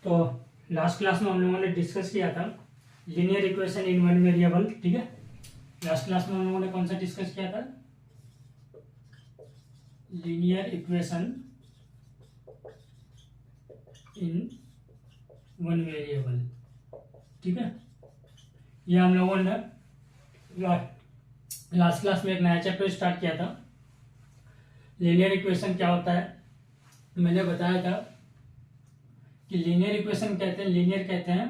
तो last class में हम लोगों ने डिस्कस किया था linear equation in one variable, ठीक है। लास्ट क्लास में हम लोगों ने कौन सा डिस्कस किया था? Linear equation in one variable, ठीक है। ये हम लोगों ने लास्ट क्लास में एक नया चैप्टर स्टार्ट किया था। लीनियर इक्वेशन क्या होता है मैंने बताया था कि लीनियर इक्वेशन लीनियर कहते हैं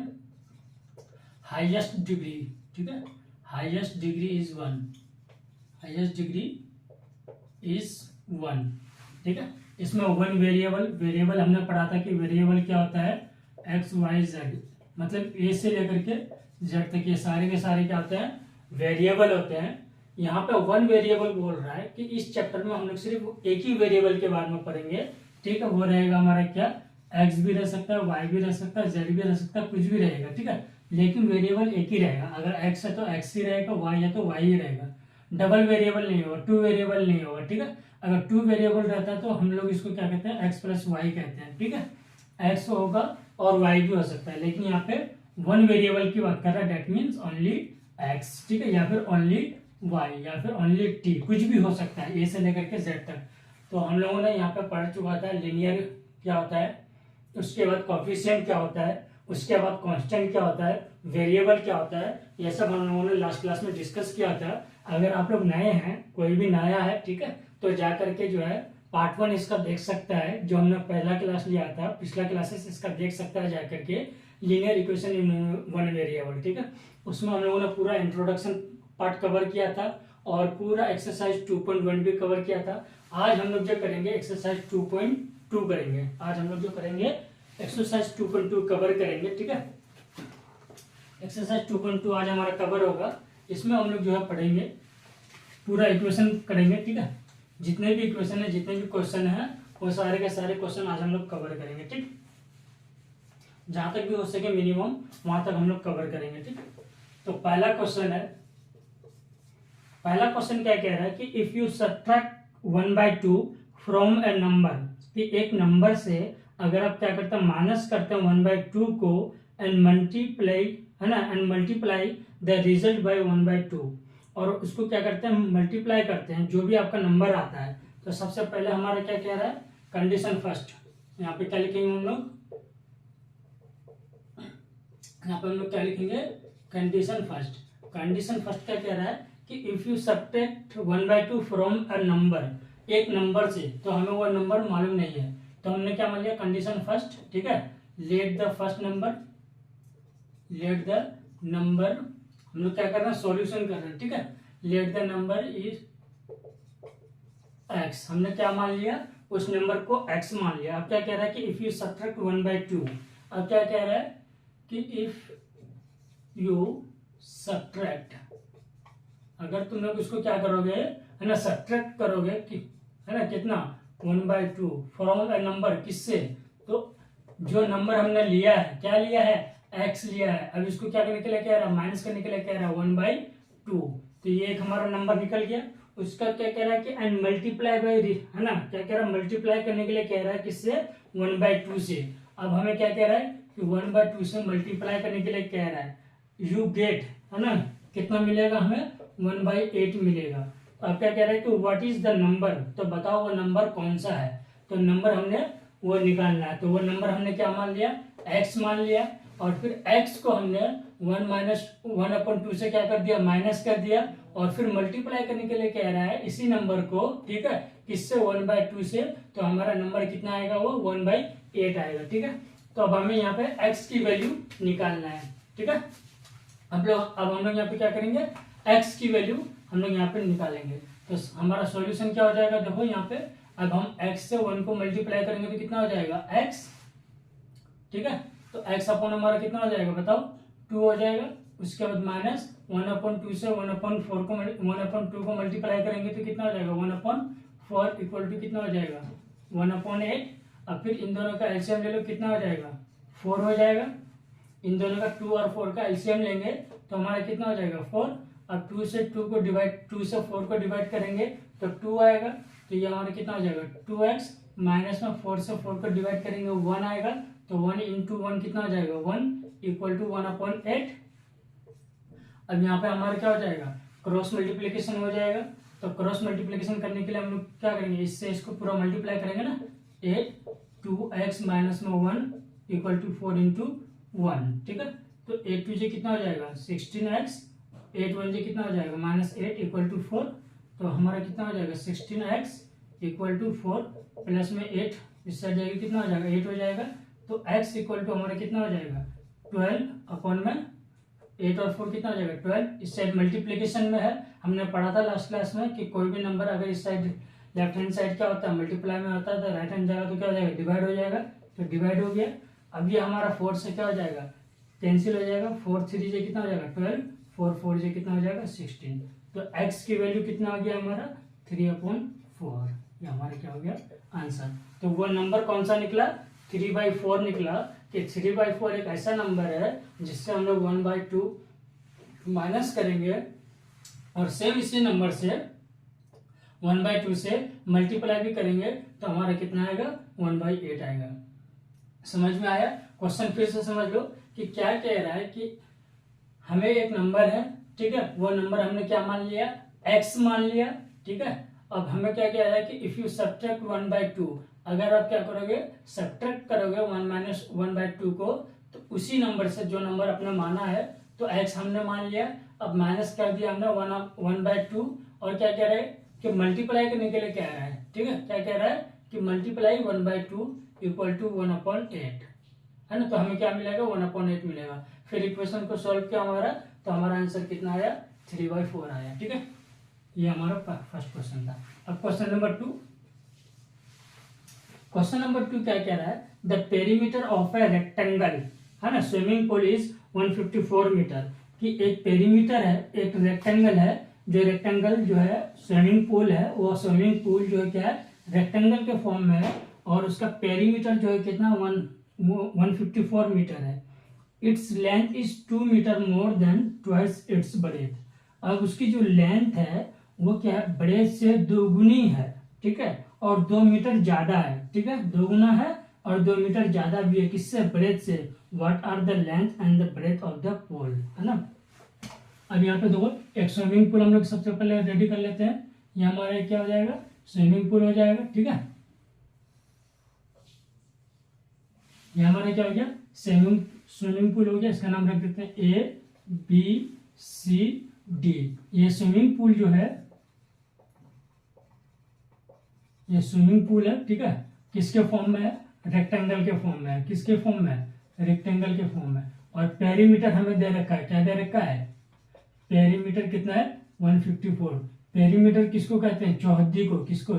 हाईएस्ट डिग्री, ठीक है। Highest degree is one, highest degree is one, ठीक है। इसमें वन वेरिएबल हमने पढ़ा था कि वेरिएबल क्या होता है? एक्स वाई जेड, मतलब ए से लेकर के जेड तक ये सारे के सारे क्या होते हैं? वेरिएबल होते हैं। यहाँ पे वन वेरिएबल बोल रहा है कि इस चैप्टर में हम लोग सिर्फ एक ही वेरिएबल के बारे में पढ़ेंगे, ठीक है। वो रहेगा हमारा क्या? एक्स भी रह सकता है, वाई भी रह सकता है, जेड भी रह सकता है, कुछ भी रहेगा, ठीक है। लेकिन वेरिएबल एक ही रहेगा। अगर एक्स है तो एक्स ही रहेगा, वाई है तो वाई ही रहेगा। डबल वेरिएबल नहीं होगा, टू वेरिएबल नहीं होगा, ठीक है। अगर टू वेरिएबल रहता है तो हम लोग इसको क्या कहते हैं? एक्स प्लस वाई कहते हैं, ठीक है। एक्स होगा और वाई भी हो सकता है, लेकिन यहाँ पे वन वेरिएबल की बात कर रहा है, डेट मीन्स ओनली एक्स, ठीक है, या फिर ओनली वाई या फिर ओनली टी, कुछ भी हो सकता है ए से लेकर के जेड तक। तो हम लोगों ने यहाँ पे पढ़ चुका था लीनियर क्या होता है, उसके बाद कोफिशिएंट क्या होता है, उसके बाद कांस्टेंट क्या होता है, वेरिएबल क्या होता है, ये सब हम लोगों ने लास्ट क्लास में डिस्कस किया था। अगर आप लोग नए हैं, कोई भी नया है, ठीक है, तो जा करके जो है पार्ट 1 इसका देख सकता है, जो हमने पहला क्लास लिया था, पिछला क्लासेस इसका देख सकता है जा करके, linear equation in one variable, ठीक है। उसमें हम लोगों ने पूरा इंट्रोडक्शन पार्ट कवर किया था और पूरा एक्सरसाइज 2.1 भी कवर किया था। आज हम लोग जो करेंगे एक्सरसाइज 2.2 करेंगे। आज हम लोग जो करेंगे एक्सरसाइज 2.2 कवर करेंगे, ठीक है। एक्सरसाइज 2.2 आज हमारा कवर होगा। इसमें हम लोग जो है पढ़ेंगे, पूरा इक्वेशन करेंगे, ठीक है। जितने भी इक्वेशन है, जितने भी क्वेश्चन है, वो सारे के सारे क्वेश्चन आज हम लोग कवर करेंगे, ठीक। जहां तक भी हो सके मिनिमम वहां तक हम लोग कवर करेंगे, ठीक। तो पहला क्वेश्चन है, पहला क्वेश्चन क्या कह रहा है कि if you subtract 1/2 from A number, कि एक नंबर से अगर आप क्या करते हैं? माइनस करते हैं 1/2 को एंड मल्टीप्लाई, है ना, and multiply the result by 1/2, और उसको क्या करते हैं? मल्टीप्लाई करते हैं जो भी आपका नंबर आता है। तो सबसे पहले हमारा क्या कह रहा है? Condition first. यहाँ पे क्या लिखेंगे हम लोग? यहाँ पे हम लोग क्या लिखेंगे? Condition first. कंडीशन फर्स्ट क्या कह रहा है कि if you subtract 1/2 from a number, एक नंबर से, तो हमें वो नंबर मालूम नहीं है, तो हमने क्या मान लिया? कंडीशन फर्स्ट, ठीक है। Let the first number, late the number, हम लोग क्या कर रहे हैं? सॉल्यूशन कर रहे हैं, ठीक है। Late the number is x, हमने क्या मान लिया? उस नंबर को एक्स मान लिया। अब क्या कह रहा है कि इफ यू सब्ट्रैक्ट 1/2, अब क्या कह रहा है कि इफ यू सब्ट्रैक्ट, अगर तुम लोग इसको क्या करोगे, है ना, सब्ट्रैक्ट करोगे कि, है ना, कितना? 1/2 फ्रॉम ए नंबर, किससे? तो जो नंबर हमने लिया है, क्या लिया है? एक्स लिया है। अब इसको क्या करने के लिए कह रहा है? माइनस करने के लिए कह रहा है 1/2। तो ये एक हमारा नंबर निकल गया। उसका क्या कह रहा है कि एंड मल्टीप्लाई बाय, है ना, क्या कह रहा है? मल्टीप्लाई करने के लिए कह रहा है किससे? 1/2 से। अब हमें क्या कह रहा है कि 1/2 से मल्टीप्लाई करने के लिए कह रहा है यू गेट, है ना, कितना मिलेगा हमें? 1/8 मिलेगा। तो अब क्या कह रहा है कि व्हाट इज द नंबर, तो बताओ वो नंबर कौन सा है। तो नंबर हमने वो निकालना है। तो वो नंबर हमने क्या मान लिया? एक्स मान लिया। और फिर एक्स को हमने 1/2 से क्या कर दिया? माइनस कर दिया। और फिर मल्टीप्लाई करने के लिए कह रहा है इसी नंबर को, ठीक है, किससे? 1/2 से। तो हमारा नंबर कितना आएगा? वो 1/8 आएगा, ठीक है। तो अब हमें यहाँ पे एक्स की वैल्यू निकालना है, ठीक है। अब हम लोग यहाँ पे क्या करेंगे? एक्स की वैल्यू हम लोग यहाँ पे निकालेंगे। तो हमारा सॉल्यूशन क्या हो जाएगा? देखो यहाँ पे, अब हम x से 1 को मल्टीप्लाई करेंगे तो कितना हो जाएगा? x, ठीक है। तो x अपॉन हमारा कितना हो जाएगा बताओ? 2 हो जाएगा। उसके बाद माइनस 1/2 से 1/2 को मल्टीप्लाई करेंगे तो कितना हो जाएगा? 1/4 इक्वल टू कितना हो जाएगा? 1/8। अब फिर इन दोनों का एलसीएम ले लो, कितना हो जाएगा? 4 हो जाएगा। इन दोनों का 2 और 4 का एलसीएम लेंगे तो हमारा कितना हो जाएगा? 4। अब 2 से 4 को डिवाइड करेंगे तो 2 आएगा। तो ये हमारा कितना हो जाएगा? 2x, माइनस में 4 से 4 को डिवाइड करेंगे 1 आएगा। तो 1 × 1 कितना हो जाएगा 1 इक्वल टू 1/8। अब यहाँ पे हमारा क्या हो जाएगा क्रॉस मल्टीप्लीकेशन हो जाएगा। तो क्रॉस मल्टीप्लीकेशन करने के लिए हम लोग क्या करेंगे, इससे इसको पूरा मल्टीप्लाई करेंगे ना। 8 2x माइनस में 1 इक्वल टू 4 × 1, ठीक है। तो 8 2 कितना हो जाएगा 16x, 8 1 कितना हो जाएगा -8 इक्वल टू 4। तो हमारा कितना हो जाएगा 16x इक्वल टू 4 प्लस में 8 इस साइड जाएगा कितना हो जाएगा 8 हो जाएगा। तो x इक्वल टू हमारा कितना हो जाएगा 12 अपॉन में 8 और 4 कितना हो जाएगा 12। इस साइड मल्टीप्लीकेशन में है, हमने पढ़ा था लास्ट क्लास में कि कोई भी नंबर अगर इस साइड लेफ्ट हैंड साइड क्या होता है मल्टीप्लाई में होता है, तो राइट हैंड जाएगा तो क्या हो जाएगा डिवाइड हो जाएगा। तो डिवाइड हो गया। अब ये हमारा 4 से क्या हो जाएगा कैंसिल हो जाएगा। 4 3 से कितना हो जाएगा 12, 4 4 से कितना हो जाएगा 16। तो x की वैल्यू कितना हो गया हमारा 3/4। ये हमारा क्या हो गया आंसर। तो वो नंबर कौन सा निकला 3/4 निकला। कि 3/4 एक ऐसा नंबर है जिससे हम लोग 1/2 माइनस करेंगे और सेम इसी नंबर से 1/2 से मल्टीप्लाई भी करेंगे तो हमारा कितना आएगा 1/8 आएगा। समझ में आया। क्वेश्चन फिर से समझ लो कि क्या कह रहा है कि हमें एक नंबर है, ठीक है, वो नंबर हमने क्या मान लिया x मान लिया, ठीक है। अब हमें क्या कह रहा है कि इफ यू सब्ट्रैक्ट 1/2, अगर आप क्या करोगे सब्ट्रैक्ट करोगे 1/2 को, तो उसी नंबर से जो नंबर अपने माना है तो x हमने मान लिया, अब माइनस कर दिया हमने 1/2 और क्या कह रहा है कि मल्टीप्लाई करने के लिए कह रहा है, ठीक है। क्या कह रहा है कि मल्टीप्लाई 1/2 इक्वल टू 1/8 है ना। तो हमें क्या मिलेगा 1/8 मिलेगा। फिर इक्वेशन को सॉल्व किया हमारा, तो हमारा आंसर कितना आया 3/4 आया, ठीक है। ये हमारा फर्स्ट क्वेश्चन था। अब क्वेश्चन नंबर 2। क्वेश्चन नंबर 2 क्या कह रहा है the perimeter of a rectangle है ना स्विमिंग पूल इज 154 मीटर। कि एक पेरीमीटर है, एक रेक्टेंगल है, जो रेक्टेंगल जो है स्विमिंग पूल है, वो स्विमिंग पूल जो है क्या है रेक्टेंगल के फॉर्म में है और उसका पेरीमीटर जो है कितना 154 मीटर है। Its length is 2 metre more than twice its breadth. अब उसकी जो लेंथ है वो क्या है ब्रेथ से दोगुनी है, ठीक है, और 2 मीटर ज्यादा है, ठीक है, दोगुना है और 2 मीटर ज्यादा भी है किससे ब्रेथ से। What are the length and the breadth of the pool, है ना। अब यहाँ पे देखो एक स्विमिंग पूल हम लोग सबसे पहले रेडी कर लेते हैं। ये हमारा क्या हो जाएगा स्विमिंग पूल हो जाएगा, ठीक है। ये हमारा क्या हो गया स्विमिंग पूल हो गया। इसका नाम रख देते हैं ABCD। ये स्विमिंग पूल जो है ये स्विमिंग पूल है, ठीक है। किसके फॉर्म में है रेक्टेंगल के फॉर्म में है। किसके फॉर्म में है रेक्टेंगल के फॉर्म में। और पेरीमीटर हमें दे रखा है, क्या दे रखा है पेरीमीटर कितना है 154। पेरीमीटर किसको कहते हैं चौहद्दी को। किसको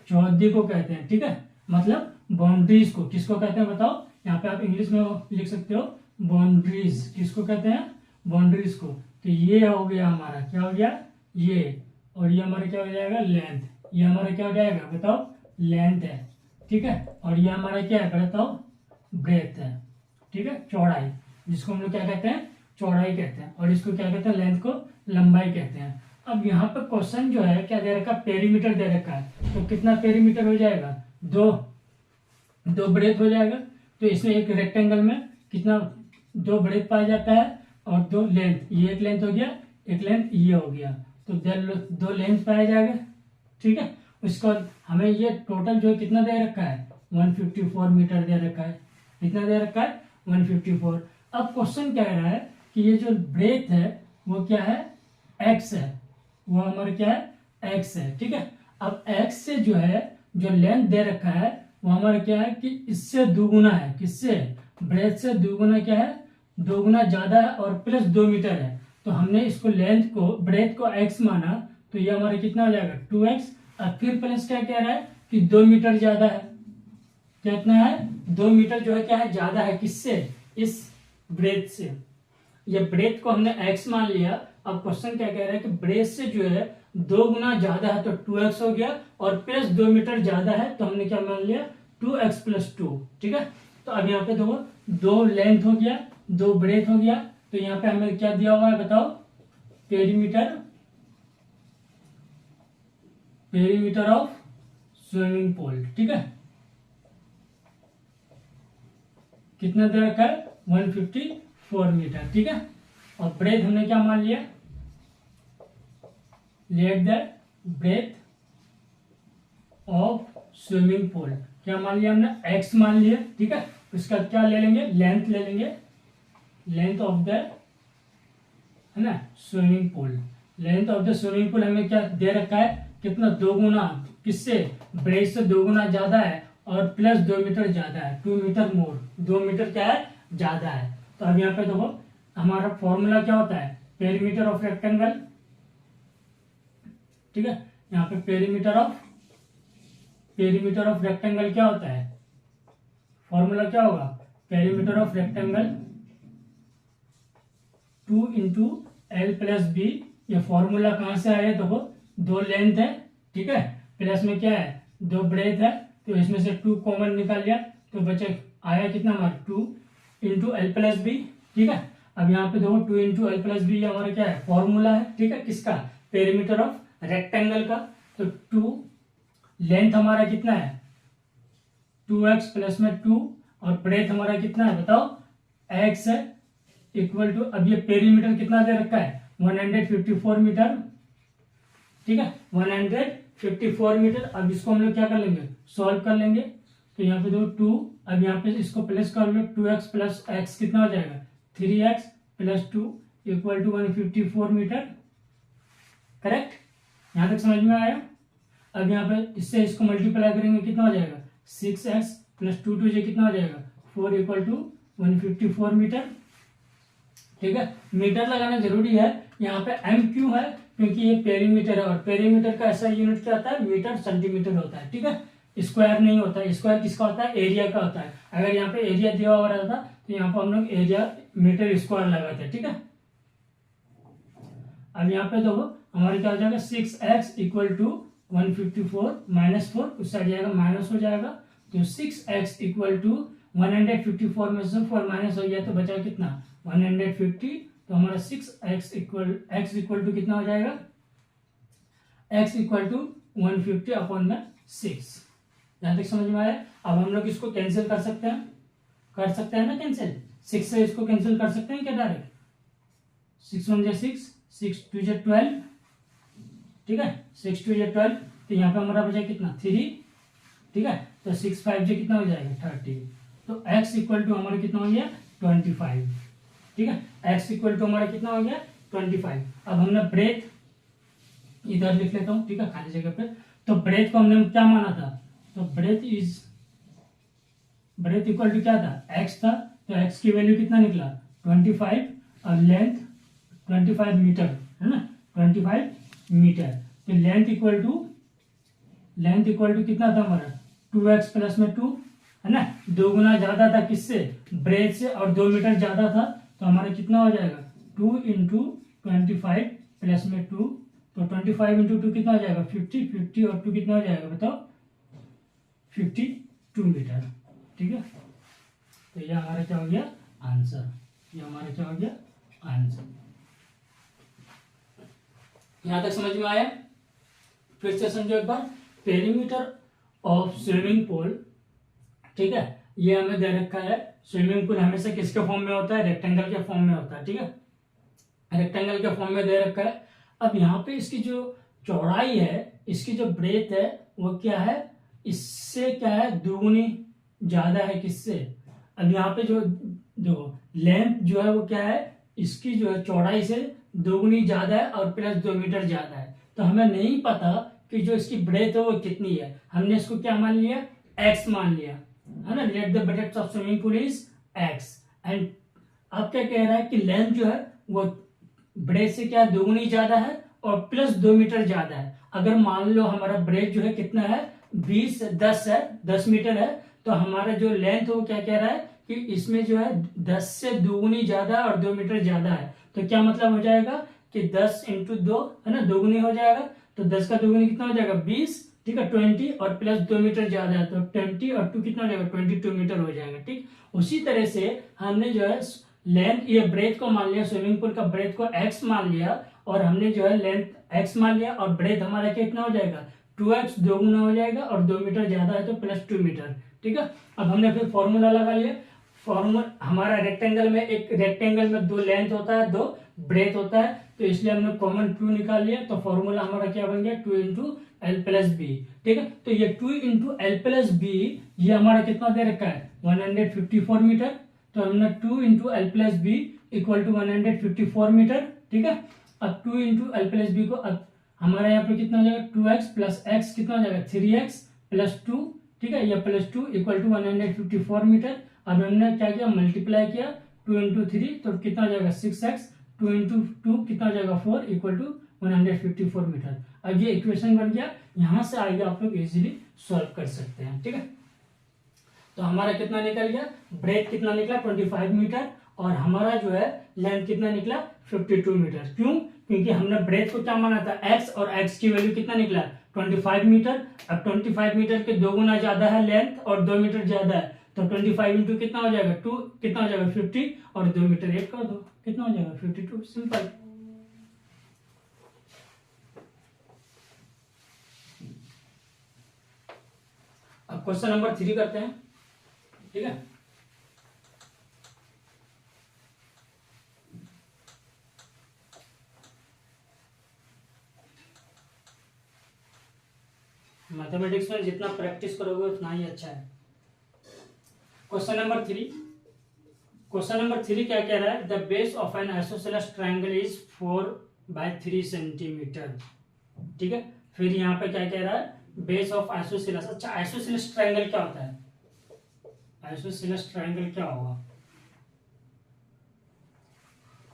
चौहद्दी को कहते हैं, ठीक है, मतलब बाउंड्रीज को। किसको कहते हैं बताओ। यहाँ पे आप इंग्लिश में लिख सकते हो बाउंड्रीज। किसको कहते हैं बाउंड्रीज को। तो ये हो गया हमारा क्या हो गया ये, और ये हमारा क्या हो जाएगा लेंथ। ये हमारा क्या हो जाएगा बताओ लेंथ है, ठीक है। और ये हमारा क्या है बताओ ब्रेथ है, ठीक है, चौड़ाई, जिसको हम लोग क्या कहते हैं चौड़ाई कहते हैं। और इसको क्या कहते हैं लेंथ को लंबाई कहते हैं। अब यहाँ पर क्वेश्चन जो है क्या दे रखा पेरीमीटर दे रखा है। तो कितना पेरीमीटर हो जाएगा दो ब्रेथ हो जाएगा। तो इसमें एक रेक्टेंगल में कितना 2 ब्रेथ पाया जाता है और 2 लेंथ। ये एक लेंथ हो गया, एक लेंथ ये हो गया, तो 2 लेंथ पाया जाएगा, ठीक है। उसके बाद हमें ये टोटल जो है कितना दे रखा है 154 मीटर दे रखा है। कितना दे रखा है 154। अब क्वेश्चन क्या कह रहा है कि ये जो ब्रेथ है वो क्या है x है, वो हमारा क्या है x है, ठीक है। अब x से जो है जो लेंथ दे रखा है वो हमारा क्या है कि इससे दुगुना है। किससे ब्रेथ से दुगुना क्या है 2 गुना ज्यादा है और प्लस 2 मीटर है। तो हमने इसको लेंथ को ब्रेथ को x माना, तो ये हमारा कितना हो जाएगा 2x। अब फिर प्लस क्या कह रहा है कि 2 मीटर ज्यादा है। कितना है 2 मीटर जो है क्या है ज्यादा है किससे इस ब्रेथ से। ये ब्रेथ को हमने x मान लिया। अब क्वेश्चन क्या कह रहा है कि ब्रेथ से जो है 2 गुना ज्यादा है तो 2x हो गया और प्लस 2 मीटर ज्यादा है तो हमने क्या मान लिया 2x + 2, ठीक है। तो अब यहाँ पे देखो 2 लेंथ हो गया 2 ब्रेथ हो गया। तो यहाँ पे हमें क्या दिया हुआ है बताओ पेरीमीटर ऑफ स्विमिंग पूल, ठीक है। कितना दे रखा है 154 मीटर, ठीक है। और ब्रेथ हमने क्या मान लिया, let the breadth of swimming pool, क्या मान लिया हमने, x मान लिया, ठीक है। उसका क्या ले लेंगे, लेंथ ले लेंगे, लेंथ ऑफ द, है ना, swimming pool. Length of the swimming pool हमें क्या दे रखा है, कितना, 2 गुना, किससे, ब्रेथ से 2 गुना ज्यादा है और प्लस 2 मीटर ज्यादा है, 2 मीटर मोर, 2 मीटर क्या है, ज्यादा है। तो अब यहाँ पे देखो हमारा फॉर्मूला क्या होता है, पेरीमीटर ऑफ रेक्टेंगल, ठीक है। यहाँ पे पेरीमीटर ऑफ रेक्टेंगल क्या होता है, फॉर्मूला क्या होगा, perimeter of rectangle 2 into L plus B. ये फॉर्मूला कहाँ से आया, देखो 2 लेंथ है, ठीक है, प्लस में क्या है 2 ब्रेथ है, तो इसमें से 2 कॉमन निकाल लिया, तो बचे आया कितना हमारा 2 इंटू एल प्लस बी, ठीक है। अब यहाँ पे देखो 2 इंटू एल प्लस बी हमारा क्या है, फॉर्मूला है, ठीक है, किसका, पेरीमीटर ऑफ रेक्टेंगल का। तो 2 लेंथ हमारा कितना है 2x प्लस में 2 और ब्रेथ हमारा कितना है बताओ, x है, इक्वल टू, अब ये पेरीमीटर कितना दे रखा है 154 मीटर, ठीक है, 154 मीटर। अब इसको हम लोग क्या कर लेंगे, सॉल्व कर लेंगे। तो यहाँ पे दो 2, अब यहाँ पे इसको प्लस कर लो, 2x प्लस x कितना हो जाएगा 3x plus 2 equal to 154 metre, correct, यहाँ तक समझ में आया। अब यहाँ पे इससे इसको मल्टीप्लाई करेंगे, कितना हो जाएगा 6x प्लस 2 2 कितना हो जाएगा 4 इक्वल टू 154 मीटर, ठीक है। मीटर लगाना जरूरी है, यहाँ पे m क्यों है, क्योंकि ये पेरीमीटर है और पेरीमीटर का ऐसा यूनिट क्या होता है, मीटर सेंटीमीटर होता है, ठीक है। स्क्वायर नहीं होता है, स्क्वायर किसका होता है, एरिया का होता है। अगर यहाँ पे एरिया दिया हुआ रहता तो यहाँ पे हम लोग एरिया मीटर स्क्वायर लगाते, ठीक है। अब यहाँ पे देखो हमारे क्या हो जाएगा 6x इक्वल टू 154 माइनस 4, उस साइड जाएगा माइनस हो जाएगा, तो 6x इक्वल टू 154 में से 4 माइनस हो गया तो बचा कितना 150, तो हमारा 6x इक्वल टू कितना हो जाएगा, x इक्वल टू 150 अपॉन में 6। यहाँ तक समझ में आया। अब हम लोग इसको कैंसिल कर सकते हैं ना कैंसिल, 6 से इसको कैंसिल कर सकते हैं क्या डायरेक्ट, 6 1 जा 6, 6 2 जा 12, ठीक है, 6 2 जा 12, तो यहाँ पे हमारा बचा कितना 3, ठीक है, तो 6 5 जा कितना हो जाएगा 30, तो x इक्वल टू हमारा कितना हो गया 25, ठीक है, x इक्वल टू हमारा कितना हो गया 25। अब हमने ब्रेथ इधर लिख लेता हूँ, ठीक है, खाली जगह पे। तो ब्रेथ को हमने क्या माना था, तो ब्रेथ इक्वल टू क्या था x था, तो x की वैल्यू कितना निकला 25 और लेंथ 25 मीटर है ना, 25 मीटर। तो लेंथ इक्वल टू कितना था हमारा 2x प्लस में 2 है ना, 2 गुना ज्यादा था किससे, ब्रेथ से, और 2 मीटर ज्यादा था, तो हमारा कितना हो जाएगा 2 इंटू 25 प्लस में 2, तो 25 इंटू 2 कितना हो जाएगा 50, 50 और 2 कितना हो जाएगा बताओ 52 मीटर, ठीक है। तो ये हमारा क्या हो गया आंसर, ये हमारा क्या हो गया आंसर। यहां तक समझ में आया। फिर से समझो एक बार, पेरीमीटर ऑफ स्विमिंग पूल, ठीक है, ये हमें दे रखा है। स्विमिंग पूल हमेशा किसके फॉर्म में होता है, रेक्टेंगल के फॉर्म में होता है, ठीक है, रेक्टेंगल के फॉर्म में दे रखा है। अब यहाँ पे इसकी जो चौड़ाई है, इसकी जो ब्रेथ है वो क्या है, इससे क्या है दुगुनी ज्यादा है किससे। अब यहाँ पे जो लेंथ जो है वो क्या है, इसकी जो है चौड़ाई से दोगुनी ज्यादा है और प्लस 2 मीटर ज्यादा है। तो हमें नहीं पता कि जो इसकी ब्रेथ है वो कितनी है, हमने इसको क्या मान लिया x मान लिया है ना, let the breadth of swimming pool is x। And अब क्या कह रहा है कि लेंथ जो है वो ब्रेथ से क्या दोगुनी ज्यादा है और प्लस 2 मीटर ज्यादा है। अगर मान लो हमारा ब्रेथ जो है कितना है 10 मीटर है, तो हमारा जो लेंथ है वो क्या कह रहा है कि इसमें जो है 10 से दोगुनी ज्यादा और 2 मीटर ज्यादा है। तो क्या मतलब हो जाएगा कि 10 इंटू 2 है ना, दोगुनी हो जाएगा, तो 10 का दोगुनी कितना हो जाएगा 20, ठीक है, 20 और प्लस 2 मीटर ज्यादा है, तो 20 और 2 कितना हो जाएगा 22 मीटर हो जाएगा, ठीक। उसी तरह से हमने जो है लेंथ, ये ब्रेथ को मान लिया, स्विमिंग पूल का ब्रेथ को x मान लिया, और हमने जो है लेंथ x मान लिया, और ब्रेथ हमारा कितना हो जाएगा 2x, दोगुना हो जाएगा, और 2 मीटर ज्यादा है तो प्लस 2 मीटर, ठीक है। अब हमने फिर फॉर्मूला लगा लिया, फॉर्मूला हमारा रेक्टेंगल में दो लेंथ होता है, दो ब्रेथ होता है, तो इसलिए हमने कॉमन 2 निकाल लिया। तो फॉर्मूला हमारा क्या बन गया 2 इंटू एल प्लस बी। ठीक है, तो ये 2 इंटू एल प्लस बी ये हमारा कितना दे रखा है 154 मीटर। तो हमने 2 into L plus B equal to 154 metre. ठीक है, अब 2 इंटू एल प्लस बी को अब हमारा यहाँ पे कितना हो जाएगा 2x प्लस x कितना हो जाएगा 3x प्लस 2। ठीक है, ये प्लस 2 इक्वल टू 154 मीटर। अब हमने क्या किया मल्टीप्लाई किया 2 इंटू 3 तो कितना हो जाएगा 6x, 2 इंटू 2 कितना हो जाएगा 4 इक्वल टू 154 मीटर। अब ये इक्वेशन बन गया, यहाँ से आगे आप लोग इजीली सॉल्व कर सकते हैं। ठीक है, तो हमारा कितना निकल गया ब्रेथ कितना निकला 25 मीटर और हमारा जो है लेंथ कितना निकला 52 मीटर। क्यों? क्योंकि हमने ब्रेथ को क्या माना था x और x की वैल्यू कितना निकला 25 मीटर। अब 25 मीटर के 2 गुना ज्यादा है लेंथ और 2 मीटर ज्यादा है, तो 25 इंटू कितना हो जाएगा 2 कितना हो जाएगा 50 और 2 मीटर ऐड कर दो कितना हो जाएगा 52। सिंपल। अब क्वेश्चन नंबर 3 करते हैं। ठीक है, मैथमेटिक्स में जितना प्रैक्टिस करोगे उतना ही अच्छा है। क्वेश्चन नंबर 3, क्वेश्चन नंबर 3 क्या कह रहा है the base of N isosceles triangle is 4/3 centimetre. ठीक है, फिर यहाँ पे क्या कह रहा है बेस ऑफ आइसोसेलेस। अच्छा, आइसोसेलेस ट्रायंगल क्या होता है? आइसोसेलेस ट्रायंगल क्या होगा?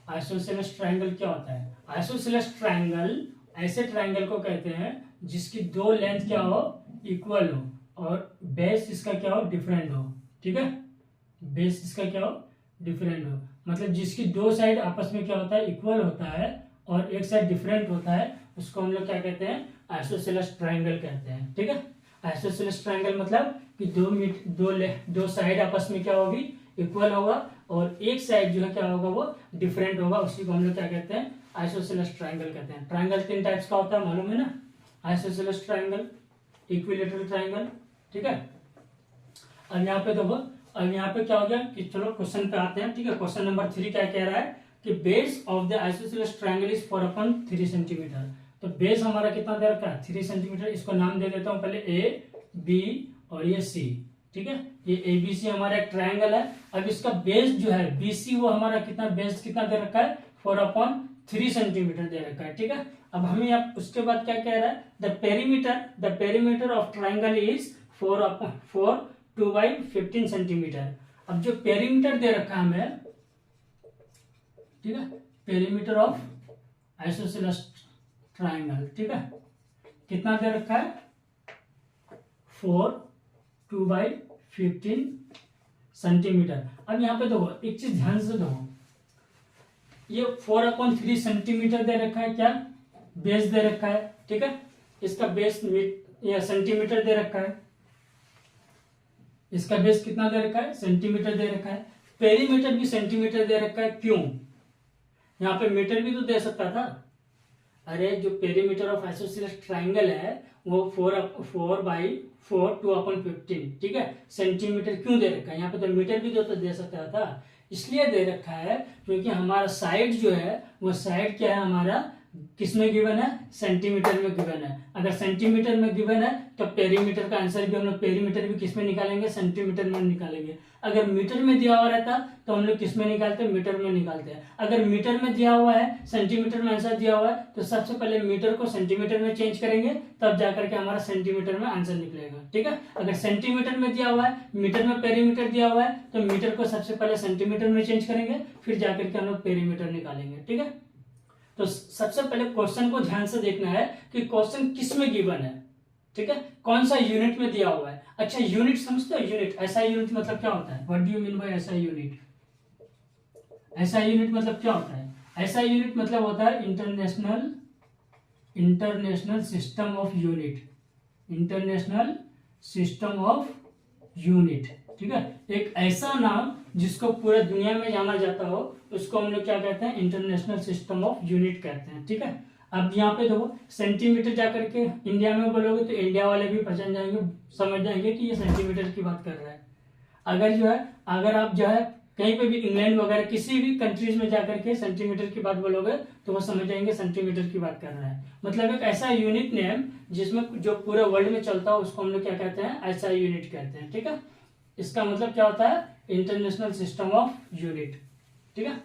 आइसोसेलेस ट्रायंगल क्या होता है? आइसोसेलेस ट्रायंगल ऐसे ट्रायंगल को कहते हैं जिसकी दो लेंथ क्या हो इक्वल हो और बेस इसका क्या हो डिफरेंट हो। ठीक है, बेस इसका क्या हो डिफरेंट हो, मतलब जिसकी दो साइड आपस में क्या होता है इक्वल होता है और एक साइड डिफरेंट होता है, उसको हम लोग क्या कहते हैं आइसोसेलेस ट्रायंगल कहते हैं। ठीक है, आइसोसेलेस ट्रायंगल मतलब कि दो साइड आपस में क्या होगी इक्वल होगा और एक साइड जो है क्या होगा वो डिफरेंट होगा, उसी को हम लोग क्या कहते हैं आइसोसेलेस ट्रायंगल कहते हैं। ट्रायंगल 3 टाइप्स का होता है मालूम है ना, आइसोसेलेस ट्रायंगल, इक्विलैटरल ट्रायंगल। ठीक है, अब यहाँ पे देखो अब यहाँ पे क्या हो गया कि चलो क्वेश्चन पे आते हैं। ठीक है, क्वेश्चन नंबर 3 क्या कह रहा है कि base of the isosceles triangle is 4/3 centimetre. तो बेस हमारा कितना दे रखा है 3 सेंटीमीटर। इसको नाम दे देता हूँ पहले ए बी और ये सी। ठीक है, ये एबीसी हमारा एक ट्रायंगल है। अब इसका बेस जो है बीसी वो हमारा कितना बेस कितना दे रखा है 4/3 सेंटीमीटर दे रखा है। ठीक है, अब हमें अब उसके बाद क्या कह रहा है the perimeter of triangle is 4 2/15 centimetre. अब जो पेरीमीटर दे रखा है हमें, ठीक है, पेरीमीटर ऑफ आइसोसेलेस ट्रायंगल, ठीक है, कितना दे रखा है 4 2/15 सेंटीमीटर। अब यहाँ पे देखो एक चीज ध्यान से देखो, ये 4/3 सेंटीमीटर दे रखा है, क्या बेस दे रखा है। ठीक है, इसका बेस या सेंटीमीटर दे रखा है, इसका बेस कितना दे रखा है सेंटीमीटर दे रखा है। पेरीमीटर भी सेंटीमीटर दे रखा है, क्यों? यहाँ पे मीटर भी तो दे सकता था। अरे जो पेरीमीटर ऑफ आइसोसेलेस ट्रायंगल है वो 4/4 2/15। ठीक है, सेंटीमीटर क्यों दे रखा है? यहाँ पे तो मीटर भी तो दे सकता था, इसलिए दे रखा है क्योंकि हमारा साइड जो है वो साइड क्या है हमारा किसमें गिवन है सेंटीमीटर में गिवन है। अगर सेंटीमीटर में गिवन है तो पेरीमीटर का आंसर भी हम लोग पेरीमीटर भी किसमें निकालेंगे सेंटीमीटर में निकालेंगे। अगर मीटर में दिया हुआ रहता तो हम लोग किसमें निकालते हैं मीटर में निकालते हैं। अगर मीटर में दिया हुआ है सेंटीमीटर में आंसर दिया हुआ है तो सबसे पहले मीटर को सेंटीमीटर में चेंज करेंगे तब जाकर के हमारा सेंटीमीटर में आंसर निकलेगा। ठीक है, अगर सेंटीमीटर में दिया हुआ है मीटर में पेरीमीटर दिया हुआ है तो मीटर को सबसे पहले सेंटीमीटर में चेंज करेंगे फिर जाकर के हम लोग पेरीमीटर निकालेंगे। ठीक है, तो सबसे पहले क्वेश्चन को ध्यान से देखना है कि क्वेश्चन किस में गिवन है। ठीक है, कौन सा यूनिट में दिया हुआ है। अच्छा, यूनिट समझते हो? यूनिट एसआई यूनिट मतलब क्या होता है? What do you mean by SI unit? SI unit मतलब क्या होता है? एसआई यूनिट मतलब होता है international system of unit, international system of unit. ठीक है, एक ऐसा नाम जिसको पूरे दुनिया में जाना जाता हो उसको हम लोग क्या कहते हैं इंटरनेशनल सिस्टम ऑफ यूनिट कहते हैं। ठीक है, अब यहाँ पे देखो सेंटीमीटर जाकर के इंडिया में बोलोगे तो इंडिया वाले भी पहचान जाएंगे, समझ जाएंगे कि ये सेंटीमीटर की बात कर रहा है। अगर जो है, अगर आप जो है कहीं पे भी इंग्लैंड वगैरह किसी भी कंट्रीज में जाकर के सेंटीमीटर की बात बोलोगे तो वो समझ जाएंगे सेंटीमीटर की बात कर रहा है। मतलब एक ऐसा यूनिट नेम जिसमें जो पूरे वर्ल्ड में चलता है उसको हम लोग क्या कहते हैं, ऐसा यूनिट कहते हैं। ठीक है, इसका मतलब क्या होता है, इंटरनेशनल सिस्टम ऑफ यूनिट। ठीक है,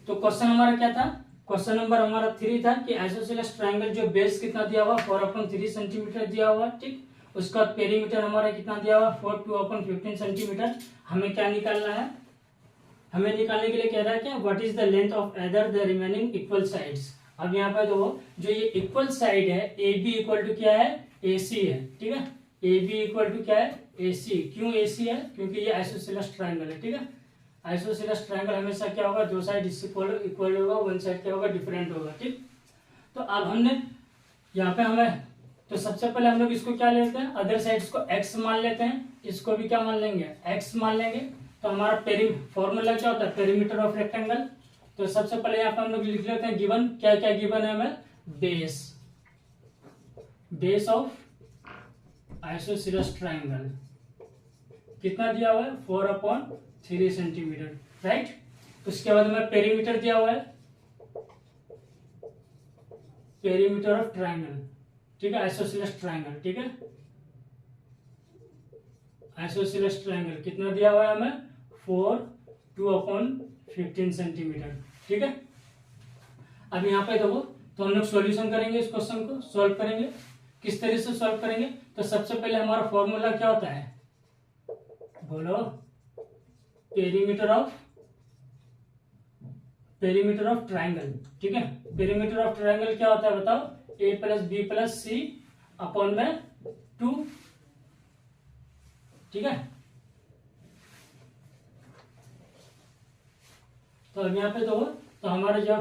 तो क्वेश्चन हमारा क्या था, क्वेश्चन नंबर हमारा 3 था कि आइसोसेलेस ट्रायंगल जो बेस कितना दिया हुआ 4/3 सेंटीमीटर दिया हुआ। ठीक, उसका पेरीमीटर हमारा कितना दिया हुआ 4/2/15 सेंटीमीटर। हमें क्या निकालना है, हमें निकालने के लिए कह रहा है क्या, what is the length of other the remaining equal sides. अब यहाँ पे तो जो ये इक्वल साइड है ए बी इक्वल टू क्या है, ए सी है। ठीक है, ए बी इक्वल टू क्या है, ए सी। क्यों ए सी है, क्योंकि ये आइसोसेलेस ट्रायंगल है। ठीक है, आइसोसेलेस ट्रायंगल हमेशा क्या होगा, दो साइड इक्वल होगा, वन साइड क्या होगा, डिफरेंट होगा। ठीक, तो अब हमने यहाँ पे हमें, तो सबसे पहले हम लोग इसको क्या लेते हैं, अदर साइड्स को x मान लेते हैं, इसको भी क्या मान लेंगे, x मान लेंगे। तो हमारा फॉर्मूला क्या होता है, पेरीमीटर ऑफ रेक्टेंगल। तो सबसे पहले यहाँ पे हम लोग लिख लेते हैं गिवन, क्या क्या गिवन है हमें, बेस ऑफ आइसोसेलेस ट्रायंगल कितना दिया हुआ है 4/3 सेंटीमीटर, राइट। उसके बाद हमें पेरीमीटर दिया हुआ है, पेरीमीटर ऑफ ट्रायंगल। ठीक है, आइसोसेलेस ट्रायंगल। ठीक है, आइसोसेलेस ट्रायंगल कितना दिया हुआ है हमें 4/2/15 सेंटीमीटर। ठीक है, अब यहाँ पे देखो, तो हम लोग सॉल्यूशन करेंगे, इस क्वेश्चन को सॉल्व करेंगे। किस तरह से सॉल्व करेंगे, तो सबसे पहले हमारा फॉर्मूला क्या होता है, बोलो, पेरीमीटर ऑफ ट्रायंगल। ठीक है, पेरीमीटर ऑफ ट्रायंगल क्या होता है बताओ, a plus B plus C upon में 2। ठीक है, तो अब यहाँ पे तो हमारा जो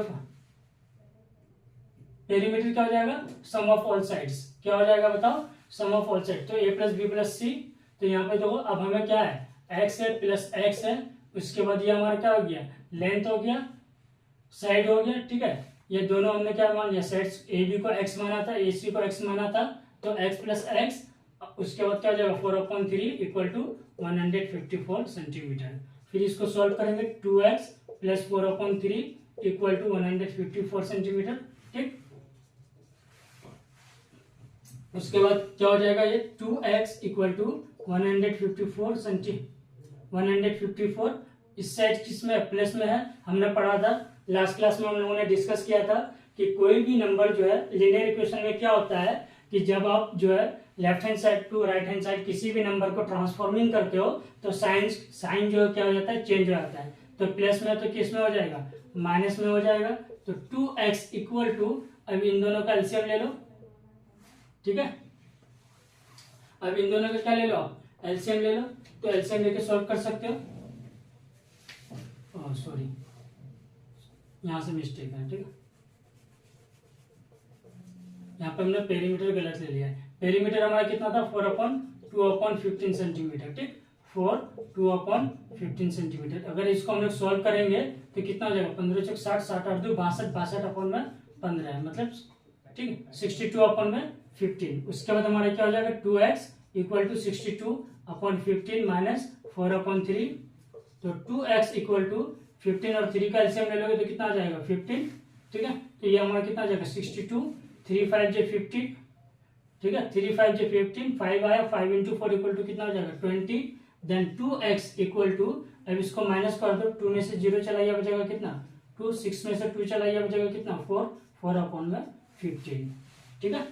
पेरीमीटर क्या हो जाएगा, सम ऑफ ऑल साइड्स। क्या हो जाएगा बताओ, सम ऑफ ऑल साइड। तो a प्लस बी प्लस सी, तो यहाँ पे देखो अब हमें क्या है, x है प्लस x है, उसके बाद ये हमारा क्या हो गया, लेंथ हो गया, साइड हो गया। ठीक है, ये दोनों हमने क्या मान लिया, साइड्स ए बी को x माना था, ए सी को x माना था, तो x प्लस x, उसके बाद क्या हो जाएगा 4/3 इक्वल टू 154 सेंटीमीटर। फिर इसको सॉल्व करेंगे, 2x plus 4/3 equal to 154 centimetre. ठीक, उसके बाद क्या हो जाएगा, ये 2x इक्वल टू 154 इस साइड किसमें, प्लस में है। हमने पढ़ा था लास्ट क्लास में, हम लोगों ने डिस्कस किया था कि कोई भी नंबर जो है लीनियर इक्वेशन में क्या होता है कि जब आप जो है left hand side to right hand side किसी भी नंबर को ट्रांसफॉर्मिंग करते हो तो साइन जो क्या हो जाता है, चेंज हो जाता है। तो प्लस में तो किस में हो जाएगा, माइनस में हो जाएगा। तो 2x इक्वल टू, अब इन दोनों का एलसीएम ले लो। ठीक है, अब इन दोनों का क्या ले लो, एलसीएम ले लो। तो एलसीएम लेके सॉल्व कर सकते हो। सॉरी, यहां से मिस्टेक है। ठीक है, यहाँ पे हमने पेरीमीटर गलत ले लिया है। पेरीमीटर हमारा कितना था 4/2/15 सेंटीमीटर। ठीक, 4/2/15 सेंटीमीटर। अगर इसको हम लोग सॉल्व करेंगे तो कितना हो जाएगा, 15 × 60, 60 × 2 62, 62/15 है, मतलब ठीक 62/15। उसके बाद हमारा क्या हो जाएगा, 2x इक्वल टू 62/15 माइनस 4/3। तो 2x इक्वल टू 15 और 3 का एलसीएम ले लोगे तो कितना आ जाएगा 15। ठीक है, तो ये हमारा कितना आ जाएगा 62, 3 5 जो 50। ठीक है, 3 5 जो 15, 5 आया, 5 × 4 इक्वल टू कितना हो जाएगा 20। देन 2x इक्वल टू, अब इसको माइनस कर दो, 2 में से 0 चला गया बचेगा कितना 2, 6 में से 2 चला गया बचेगा कितना 4, 4/15। ठीक है,